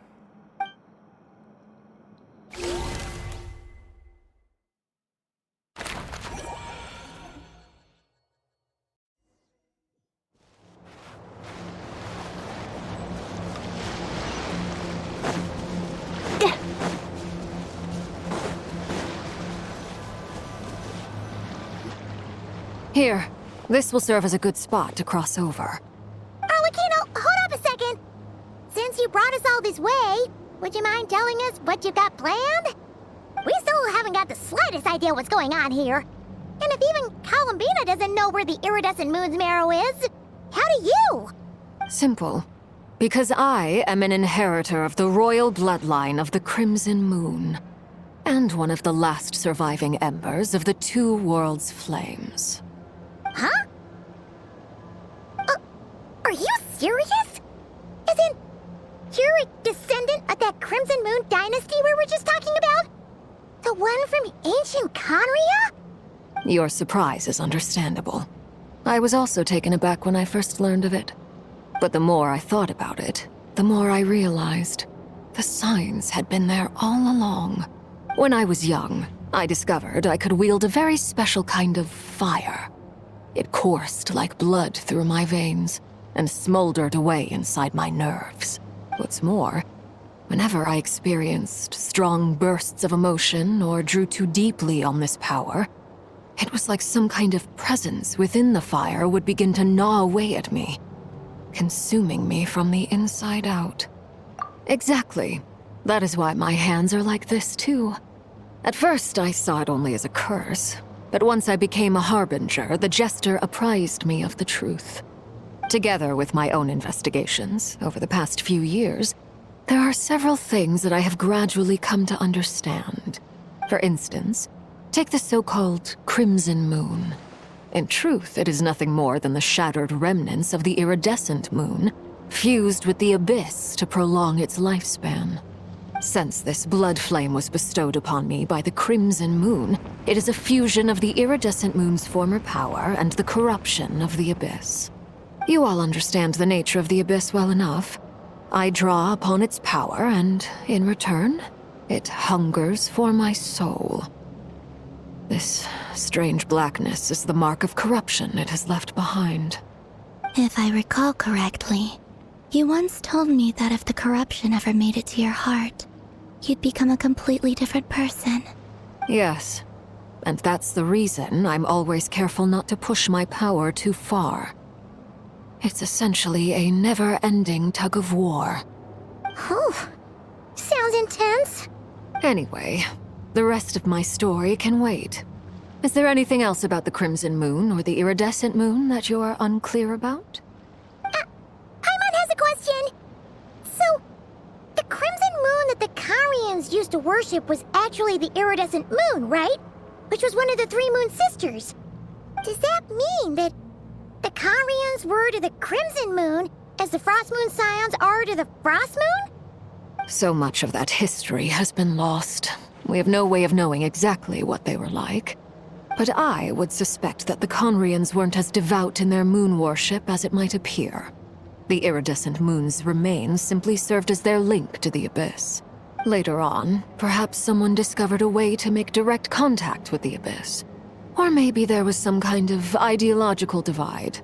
Here, this will serve as a good spot to cross over. Arlecchino, hold up a second. Since you brought us all this way, would you mind telling us what you've got planned? We still haven't got the slightest idea what's going on here. And if even Columbina doesn't know where the iridescent moon's marrow is, how do you? Simple. Because I am an inheritor of the royal bloodline of the Crimson Moon, and one of the last surviving embers of the Two Worlds' flames. Huh? Are you serious? As in, you're a descendant of that Crimson Moon dynasty we were just talking about? The one from ancient Conria? Your surprise is understandable. I was also taken aback when I first learned of it. But the more I thought about it, the more I realized the signs had been there all along. When I was young, I discovered I could wield a very special kind of fire. It coursed like blood through my veins and smoldered away inside my nerves. What's more, whenever I experienced strong bursts of emotion or drew too deeply on this power, it was like some kind of presence within the fire would begin to gnaw away at me, consuming me from the inside out. Exactly. That is why my hands are like this, too. At first, I saw it only as a curse, but once I became a harbinger, the Jester apprised me of the truth. Together with my own investigations over the past few years, there are several things that I have gradually come to understand. For instance, take the so-called Crimson Moon. In truth, it is nothing more than the shattered remnants of the iridescent moon, fused with the abyss to prolong its lifespan. Since this blood flame was bestowed upon me by the Crimson Moon, it is a fusion of the iridescent moon's former power and the corruption of the abyss. You all understand the nature of the abyss well enough. I draw upon its power, and in return, it hungers for my soul. This strange blackness is the mark of corruption it has left behind. If I recall correctly, you once told me that if the corruption ever made it to your heart, you'd become a completely different person. Yes, and that's the reason I'm always careful not to push my power too far. It's essentially a never-ending tug of war. Whew. Sounds intense. Anyway, the rest of my story can wait. Is there anything else about the Crimson Moon or the Iridescent Moon that you are unclear about? Paimon has a question. So, the Crimson Moon that the Carians used to worship was actually the Iridescent Moon, right? Which was one of the three Moon Sisters. Does that mean that the Carians were to the Crimson Moon as the Frost Moon Scions are to the Frost Moon? So much of that history has been lost. We have no way of knowing exactly what they were like. But I would suspect that the Conrians weren't as devout in their moon worship as it might appear. The iridescent moon's remains simply served as their link to the Abyss. Later on, perhaps someone discovered a way to make direct contact with the Abyss. Or maybe there was some kind of ideological divide.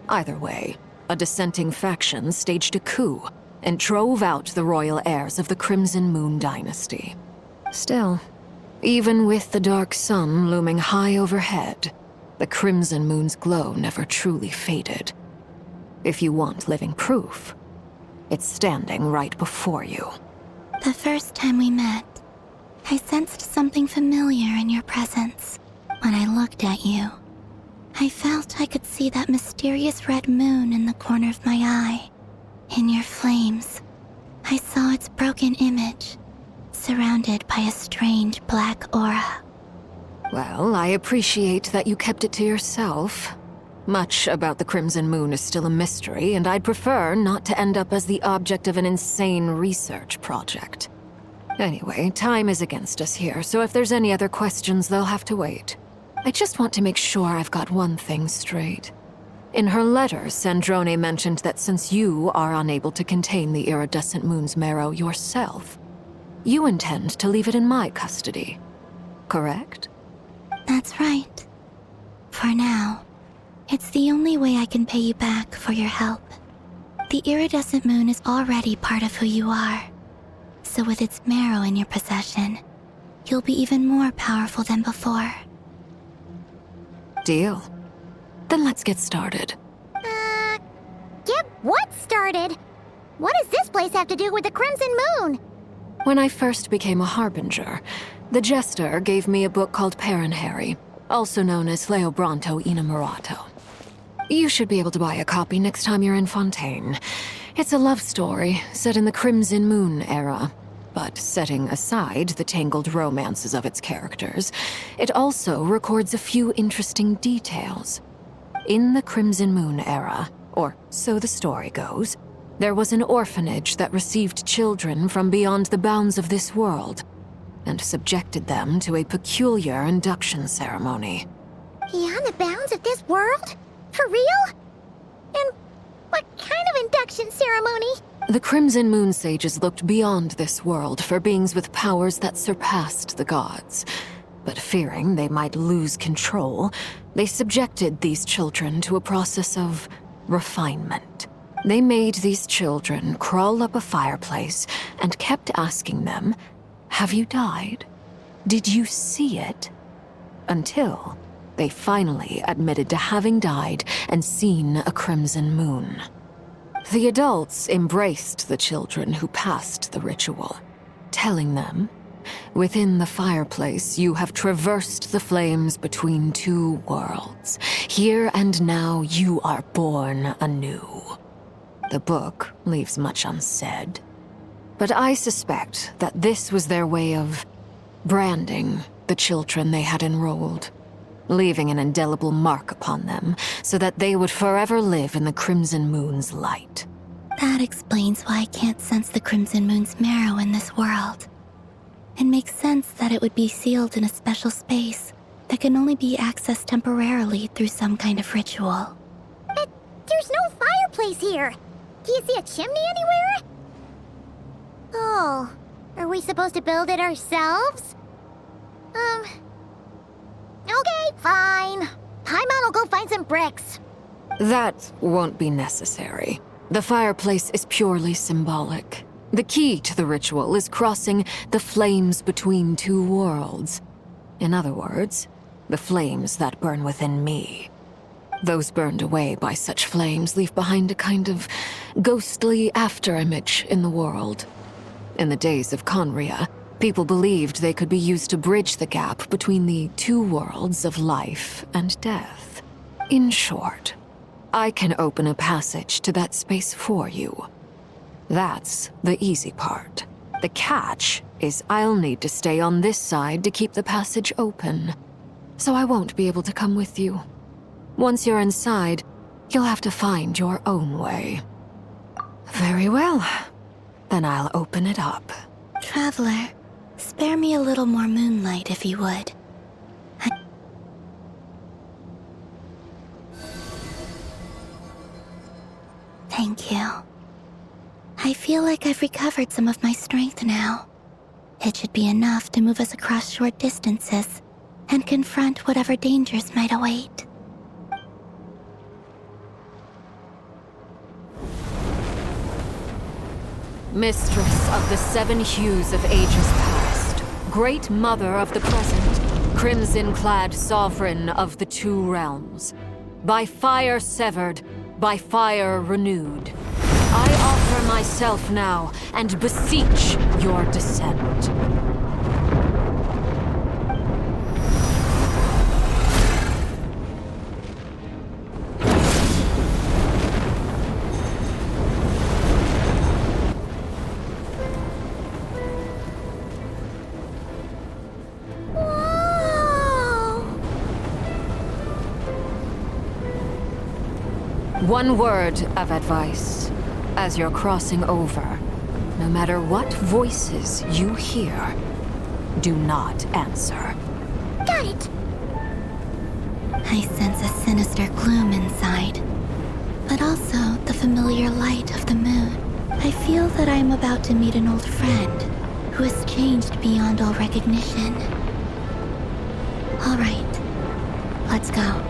Either way, a dissenting faction staged a coup and drove out the royal heirs of the Crimson Moon dynasty. Still, even with the dark sun looming high overhead, the Crimson Moon's glow never truly faded. If you want living proof, it's standing right before you. The first time we met, I sensed something familiar in your presence. When I looked at you, I felt I could see that mysterious red moon in the corner of my eye. In your flames, I saw its broken image, surrounded by a strange black aura. Well, I appreciate that you kept it to yourself. Much about the Crimson Moon is still a mystery, and I'd prefer not to end up as the object of an insane research project. Anyway, time is against us here, so if there's any other questions, they'll have to wait. I just want to make sure I've got one thing straight. In her letter, Sandrone mentioned that since you are unable to contain the iridescent moon's marrow yourself, you intend to leave it in my custody. Correct? That's right. For now, it's the only way I can pay you back for your help. The iridescent moon is already part of who you are. So with its marrow in your possession, you'll be even more powerful than before. Deal. Then let's get started. Get what started? What does this place have to do with the Crimson Moon? When I first became a Harbinger, the Jester gave me a book called Paranhari, also known as Leobranto Inamorato. You should be able to buy a copy next time you're in Fontaine. It's a love story set in the Crimson Moon era, but setting aside the tangled romances of its characters, it also records a few interesting details. In the Crimson Moon era, or so the story goes, there was an orphanage that received children from beyond the bounds of this world, and subjected them to a peculiar induction ceremony. Beyond the bounds of this world? For real? And what kind of induction ceremony? The Crimson Moon sages looked beyond this world for beings with powers that surpassed the gods. But fearing they might lose control, they subjected these children to a process of refinement. They made these children crawl up a fireplace and kept asking them, "Have you died? Did you see it?" Until they finally admitted to having died and seen a crimson moon. The adults embraced the children who passed the ritual, telling them, "Within the fireplace, you have traversed the flames between two worlds. Here and now, you are born anew." The book leaves much unsaid, but I suspect that this was their way of branding the children they had enrolled, leaving an indelible mark upon them so that they would forever live in the Crimson Moon's light. That explains why I can't sense the Crimson Moon's marrow in this world. It makes sense that it would be sealed in a special space that can only be accessed temporarily through some kind of ritual. But there's no fireplace here. Do you see a chimney anywhere? Oh, are we supposed to build it ourselves? Okay, fine. Paimon will go find some bricks. That won't be necessary. The fireplace is purely symbolic. The key to the ritual is crossing the flames between two worlds. In other words, the flames that burn within me. Those burned away by such flames leave behind a kind of ghostly afterimage in the world. In the days of Conria, people believed they could be used to bridge the gap between the two worlds of life and death. In short, I can open a passage to that space for you. That's the easy part. The catch is I'll need to stay on this side to keep the passage open, so I won't be able to come with you. Once you're inside, you'll have to find your own way. Very well. Then I'll open it up. Traveler, spare me a little more moonlight if you would. Thank you. I feel like I've recovered some of my strength now. It should be enough to move us across short distances and confront whatever dangers might await. Mistress of the seven hues of ages past, great mother of the present, crimson-clad sovereign of the two realms, by fire severed, by fire renewed. I offer myself now and beseech your descent. One word of advice. As you're crossing over, no matter what voices you hear, do not answer. Got it! I sense a sinister gloom inside, but also the familiar light of the moon. I feel that I am about to meet an old friend who has changed beyond all recognition. All right, let's go.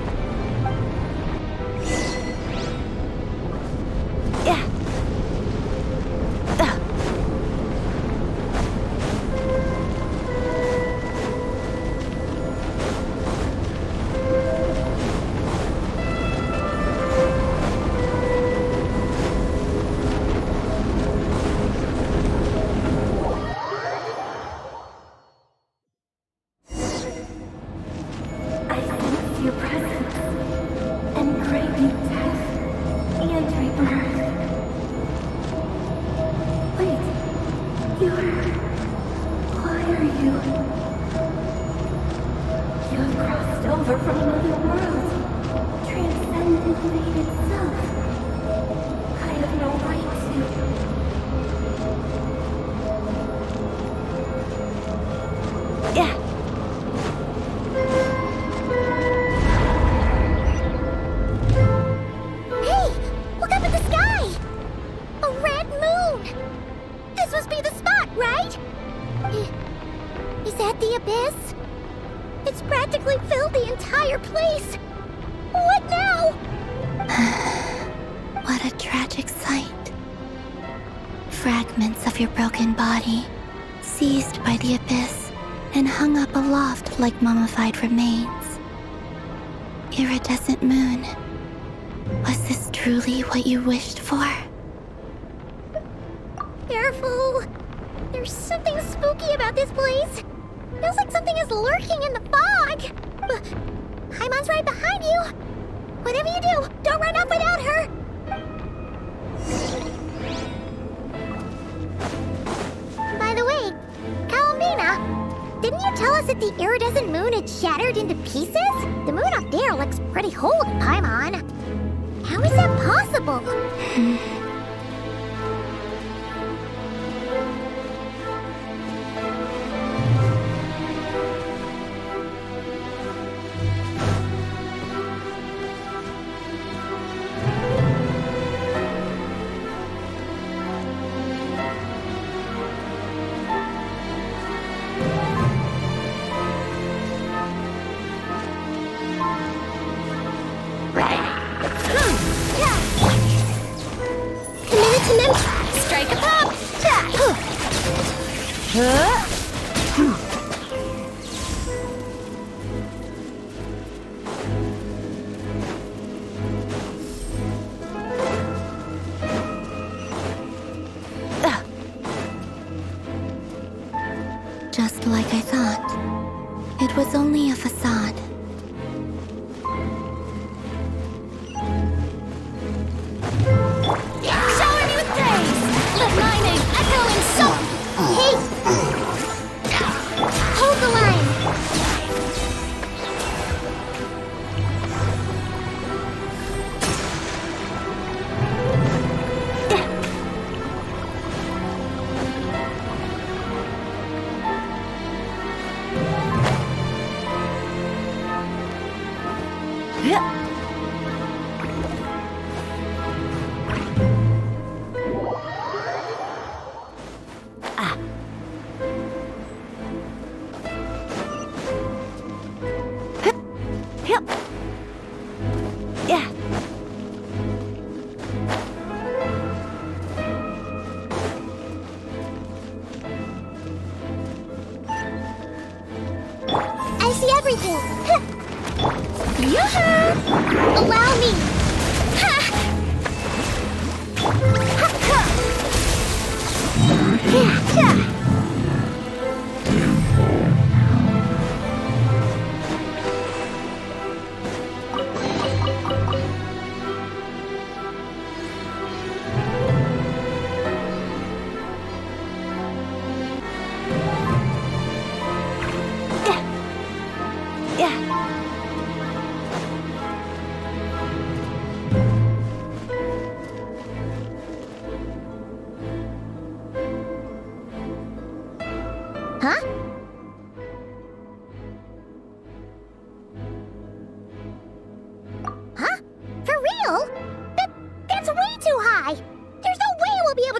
Fragments of your broken body, seized by the abyss, and hung up aloft like mummified remains. Iridescent moon, was this truly what you wished for? Careful! There's something spooky about this place. Feels like something is lurking in the fog. Haimon's right behind you. Whatever you do, don't run off without her. By the way, Kalmina, didn't you tell us that the iridescent moon had shattered into pieces? The moon up there looks pretty whole to Paimon. How is that possible? Strike a pop! Just like I thought. It was only a facade. Shower me with praise! Let my name echo in song! Hey! Hold the line! I see everything. Yoo-hoo! Allow me. Ha!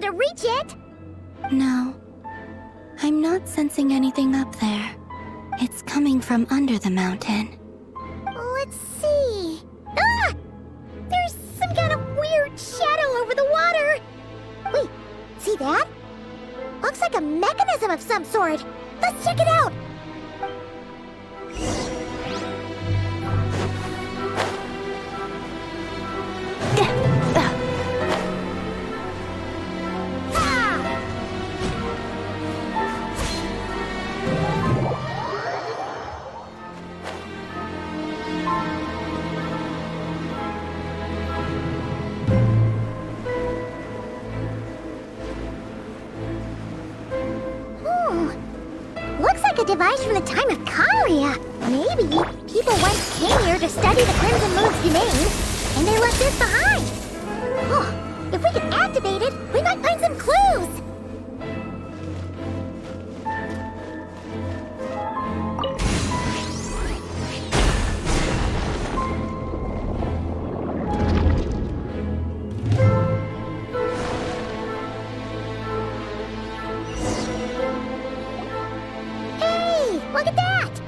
to reach it! No. I'm not sensing anything up there. It's coming from under the mountain. Let's see. Ah! There's some kind of weird shadow over the water! Wait, see that? Looks like a mechanism of some sort. Let's check it out! Looks like a device from the time of Karia. Maybe people once came here to study the Crimson Moon's domain, and they left this behind. Oh, if we can activate it, we might find some clues. Look at that!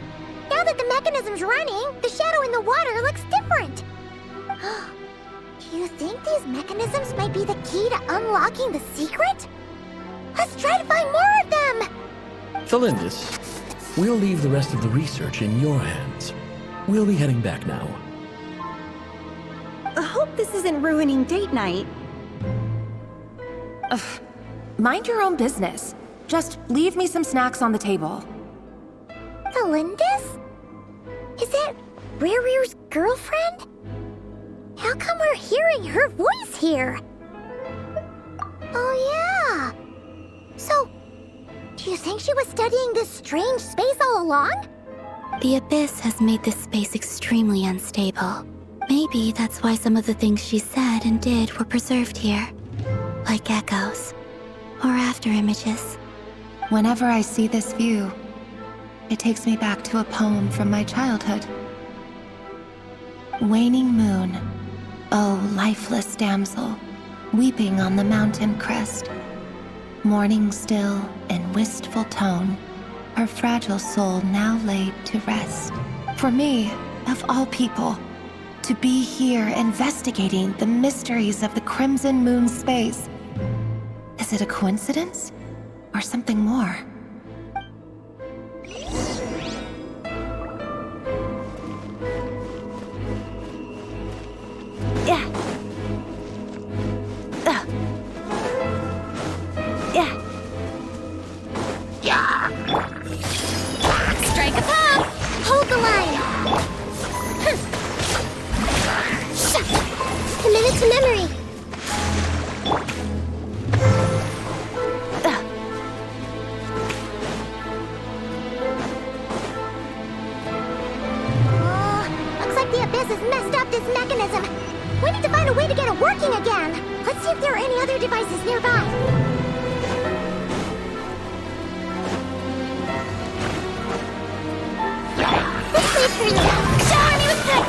Now that the mechanism's running, the shadow in the water looks different. Do you think these mechanisms might be the key to unlocking the secret? Let's try to find more of them! Thalindis, we'll leave the rest of the research in your hands. We'll be heading back now. I hope this isn't ruining date night. Ugh. Mind your own business. Just leave me some snacks on the table. Thalindis? Is that Rear's girlfriend? How come we're hearing her voice here? Oh yeah! So, do you think she was studying this strange space all along? The Abyss has made this space extremely unstable. Maybe that's why some of the things she said and did were preserved here. Like echoes. Or after images. Whenever I see this view, it takes me back to a poem from my childhood. Waning moon, oh lifeless damsel, weeping on the mountain crest. Mourning still in wistful tone, her fragile soul now laid to rest. For me, of all people, to be here investigating the mysteries of the Crimson Moon space. Is it a coincidence or something more? Strike a pop! Hold the line! Commit it to memory! Looks like the Abyss has messed up this mechanism. We need to find a way to get it working again. Let's see if there are any other devices nearby. Shower me with good!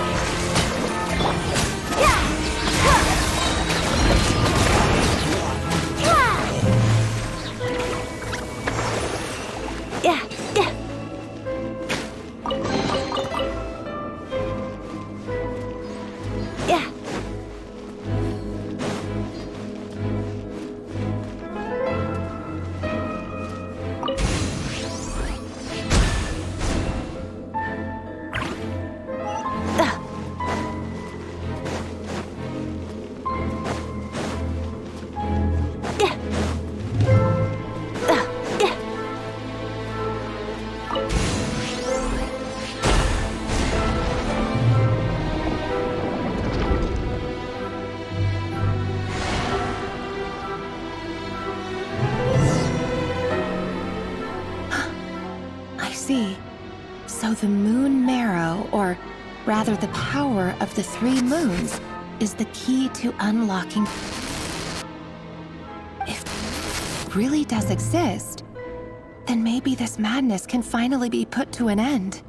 So the moon marrow, or rather the power of the 3 moons, is the key to unlocking. If it really does exist, then maybe this madness can finally be put to an end.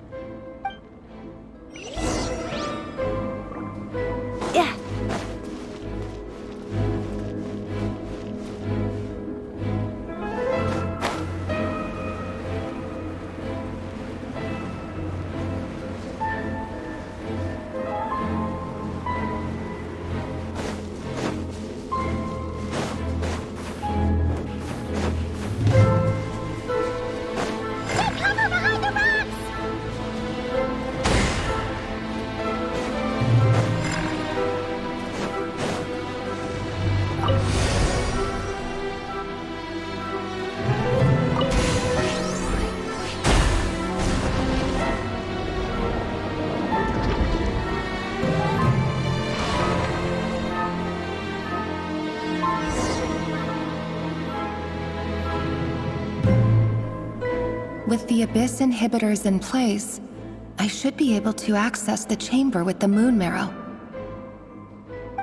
With the Abyss inhibitors in place, I should be able to access the chamber with the moon marrow.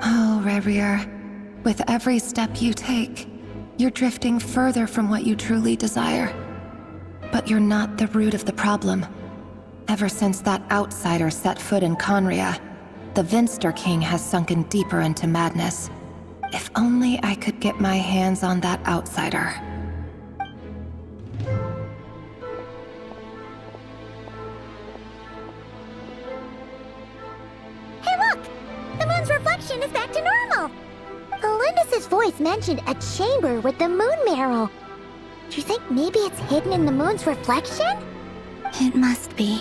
Oh, Rerir, with every step you take, you're drifting further from what you truly desire. But you're not the root of the problem. Ever since that outsider set foot in Conria, the Vinster King has sunken deeper into madness. If only I could get my hands on that outsider. Hey look! The moon's reflection is back to normal! Alindis' voice mentioned a chamber with the moon marrow. Do you think maybe it's hidden in the moon's reflection? It must be.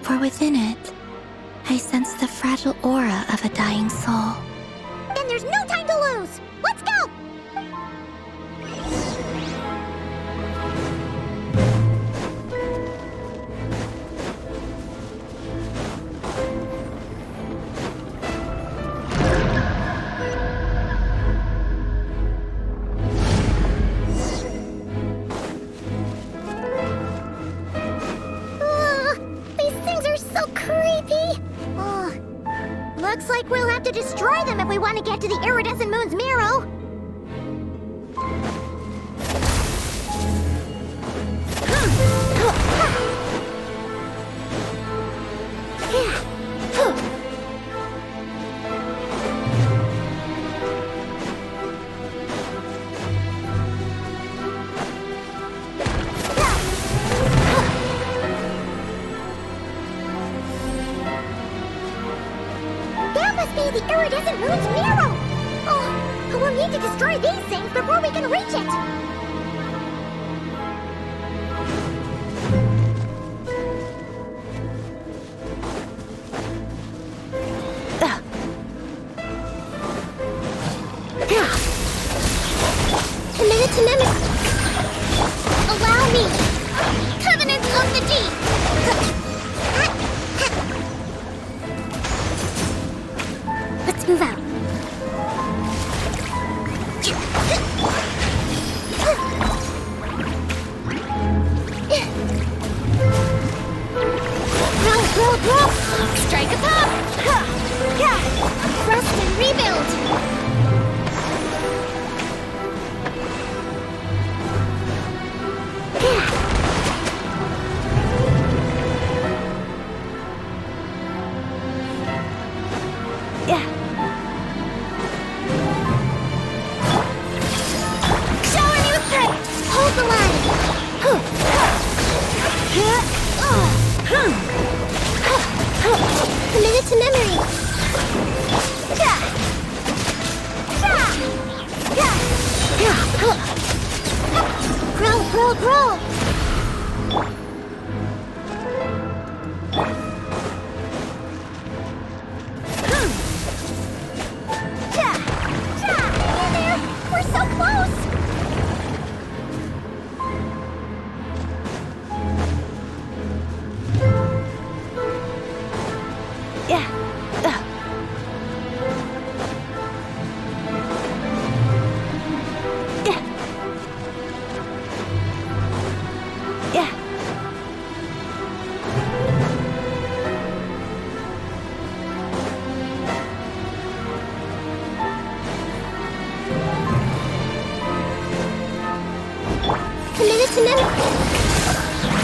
For within it, I sense the fragile aura of a dying soul. Then there's no time to lose! Let's go! Looks like we'll have to destroy them if we want to get to the iridescent moon's marrow. The iridescent moon's marrow! Oh, we'll need to destroy these things before we can reach it! A minute to memory! Allow me! Covenant of the Deep! Let's move out. Roll! Strike a pop! Rest and rebuild! A minute to memory. Grow. We're so close.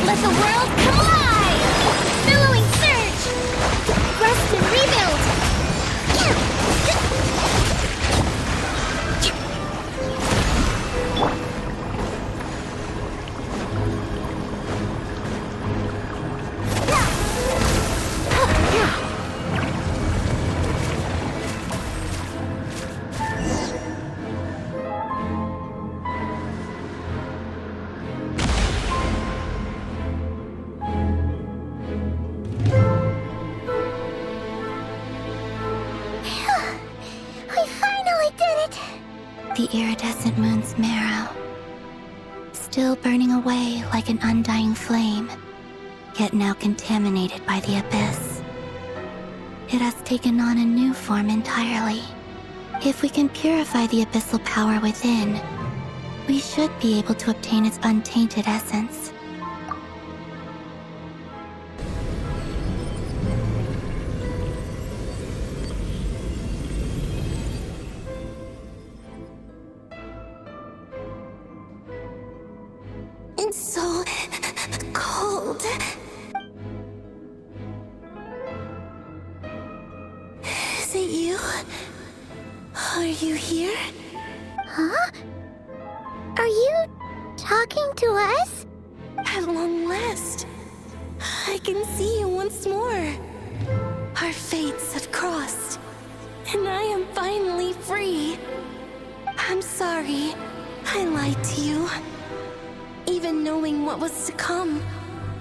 Let the world come alive! Billowing surge! Rest and rebuild! The iridescent moon's marrow, still burning away like an undying flame, yet now contaminated by the abyss. It has taken on a new form entirely. If we can purify the abyssal power within, we should be able to obtain its untainted essence. so cold. Is it you? Are you here? Huh? Are you talking to us? At long last, I can see you once more. Our fates have crossed, and I am finally free. I'm sorry, I lied to you. Even knowing what was to come,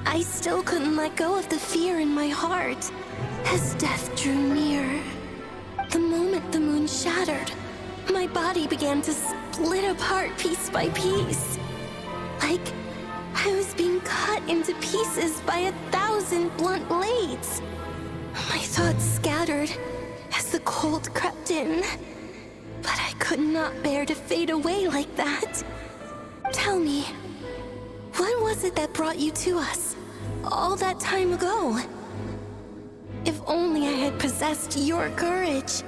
I still couldn't let go of the fear in my heart as death drew near. The moment the moon shattered, my body began to split apart piece by piece. Like I was being cut into pieces by 1,000 blunt blades. My thoughts scattered as the cold crept in. But I could not bear to fade away like that. Tell me, what was it that brought you to us all that time ago? If only I had possessed your courage,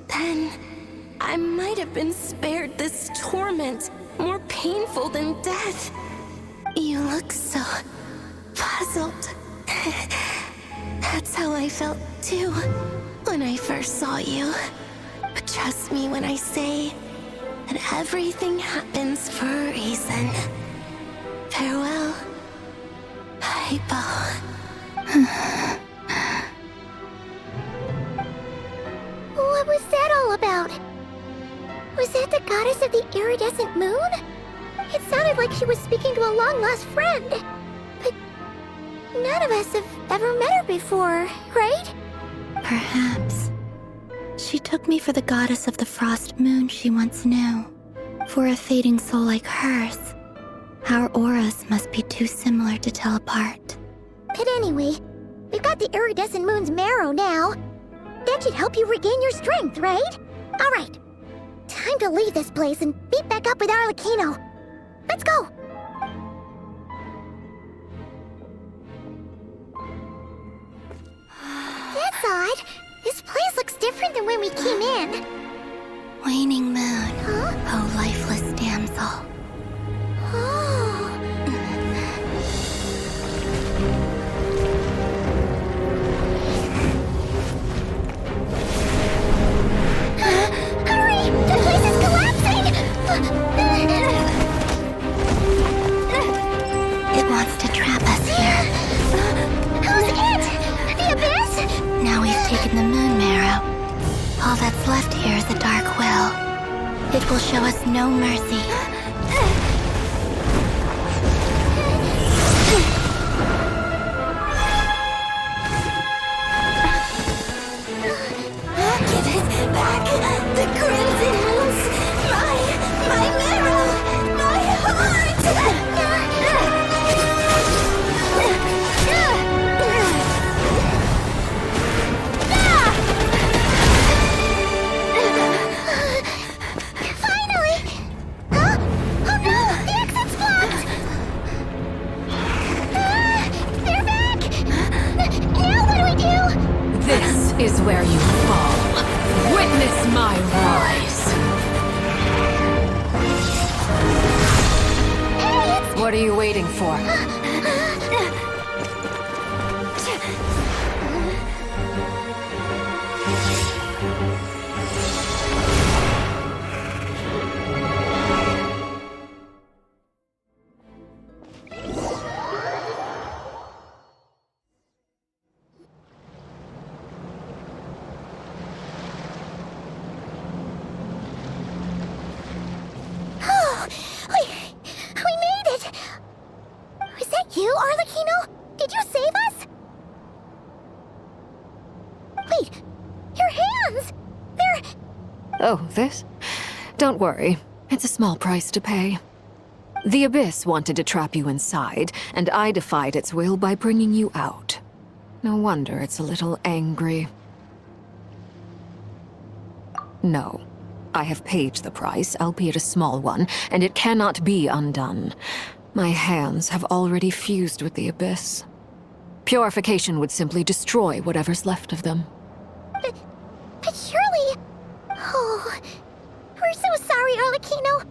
then I might have been spared this torment more painful than death. You look so puzzled. That's how I felt too when I first saw you. But trust me when I say that everything happens for a reason. Farewell, Hypo. What was that all about? Was that the goddess of the iridescent moon? It sounded like she was speaking to a long-lost friend. But none of us have ever met her before, right? Perhaps. She took me for the goddess of the frost moon she once knew. For a fading soul like hers, our auras must be too similar to tell apart. But anyway, we've got the iridescent moon's marrow now. That should help you regain your strength, right? Alright, time to leave this place and meet back up with Arlecchino. Let's go! That's odd. This place looks different than when we came in. Waning moon, oh lifeless damsel. Oh. Hurry! The place is collapsing! It wants to trap us here. Who's it? The abyss? Now we've taken the moon marrow. All that's left here is a dark will. It will show us no mercy. Give it back! The crimson moons! My marrow! My heart! This is where you fall. Witness my rise. What are you waiting for? We made it! Was that you, Arlecchino? Did you save us? Wait, your hands! They're... Oh, this? Don't worry. It's a small price to pay. The Abyss wanted to trap you inside, and I defied its will by bringing you out. No wonder it's a little angry. No. I have paid the price, albeit a small one, and it cannot be undone. My hands have already fused with the Abyss. Purification would simply destroy whatever's left of them. But surely... Oh... We're so sorry, Arlecchino.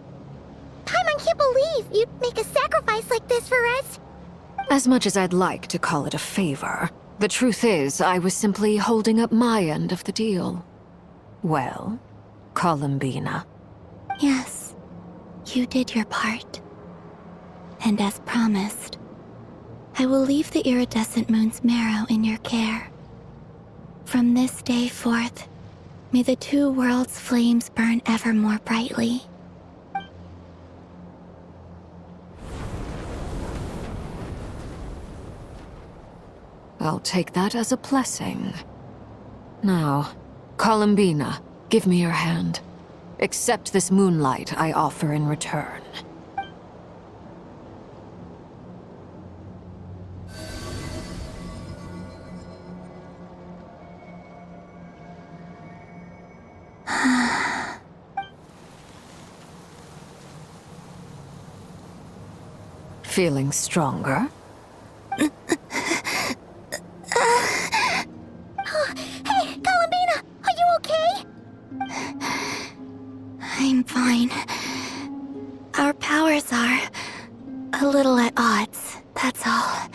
Paimon I can't believe you'd make a sacrifice like this for us. As much as I'd like to call it a favor, the truth is I was simply holding up my end of the deal. Well, Columbina. Yes, you did your part. And as promised, I will leave the iridescent moon's marrow in your care. From this day forth, may the two worlds' flames burn ever more brightly. I'll take that as a blessing. Now, Columbina, give me your hand. Accept this moonlight I offer in return. Feeling stronger? Hey, Columbina, are you okay? I'm fine. Our powers are a little at odds, that's all.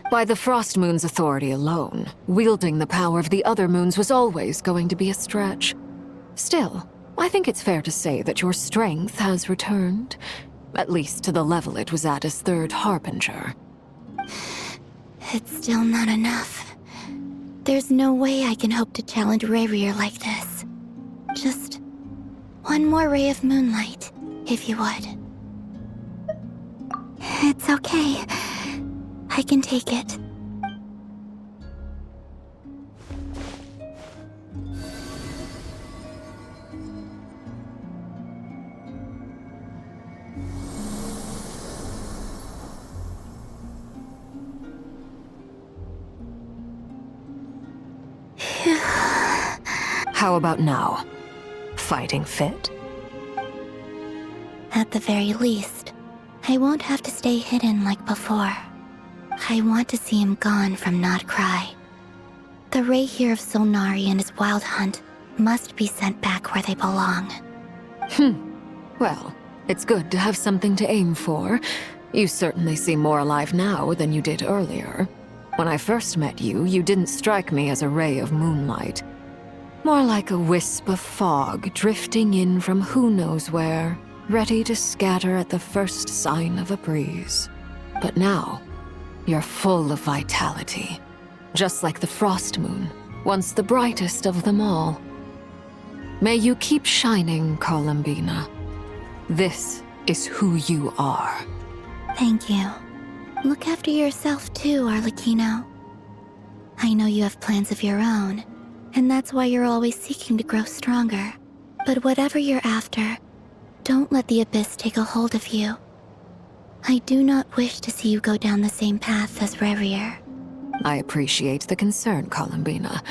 By the Frost Moon's authority alone, wielding the power of the other moons was always going to be a stretch. Still, I think it's fair to say that your strength has returned. At least to the level it was at as Third Harbinger. It's still not enough. There's no way I can hope to challenge Rayrir like this. Just one more ray of moonlight, if you would. It's okay. I can take it. How about now? Fighting fit? At the very least, I won't have to stay hidden like before. I want to see him gone from Nod-Krai. The Rayheir of Solnari and his wild hunt must be sent back where they belong. Well, it's good to have something to aim for. You certainly seem more alive now than you did earlier. When I first met you, you didn't strike me as a ray of moonlight. More like a wisp of fog drifting in from who knows where, ready to scatter at the first sign of a breeze. But now, you're full of vitality. Just like the Frost Moon, once the brightest of them all. May you keep shining, Columbina. This is who you are. Thank you. Look after yourself too, Arlecchino. I know you have plans of your own, and that's why you're always seeking to grow stronger. But whatever you're after, don't let the Abyss take a hold of you. I do not wish to see you go down the same path as Rayrir. I appreciate the concern, Columbina.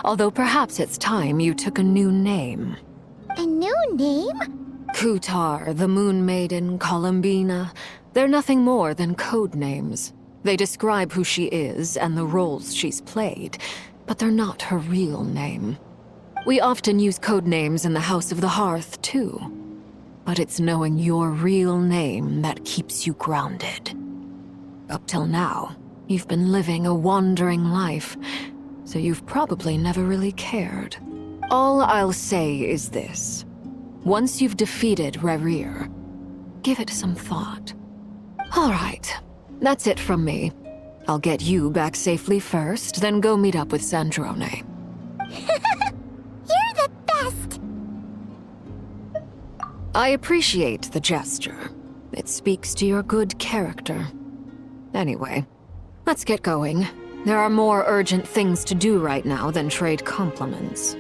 Although perhaps it's time you took a new name. A new name? Kutar, the Moon Maiden, Columbina. They're nothing more than code names. They describe who she is and the roles she's played, but they're not her real name. We often use code names in the House of the Hearth, too. But it's knowing your real name that keeps you grounded. Up till now, you've been living a wandering life, so you've probably never really cared. All I'll say is this. Once you've defeated Rayrir, give it some thought. All right, that's it from me. I'll get you back safely first, then go meet up with Sandrone. You're the best! I appreciate the gesture. It speaks to your good character. Anyway, let's get going. There are more urgent things to do right now than trade compliments.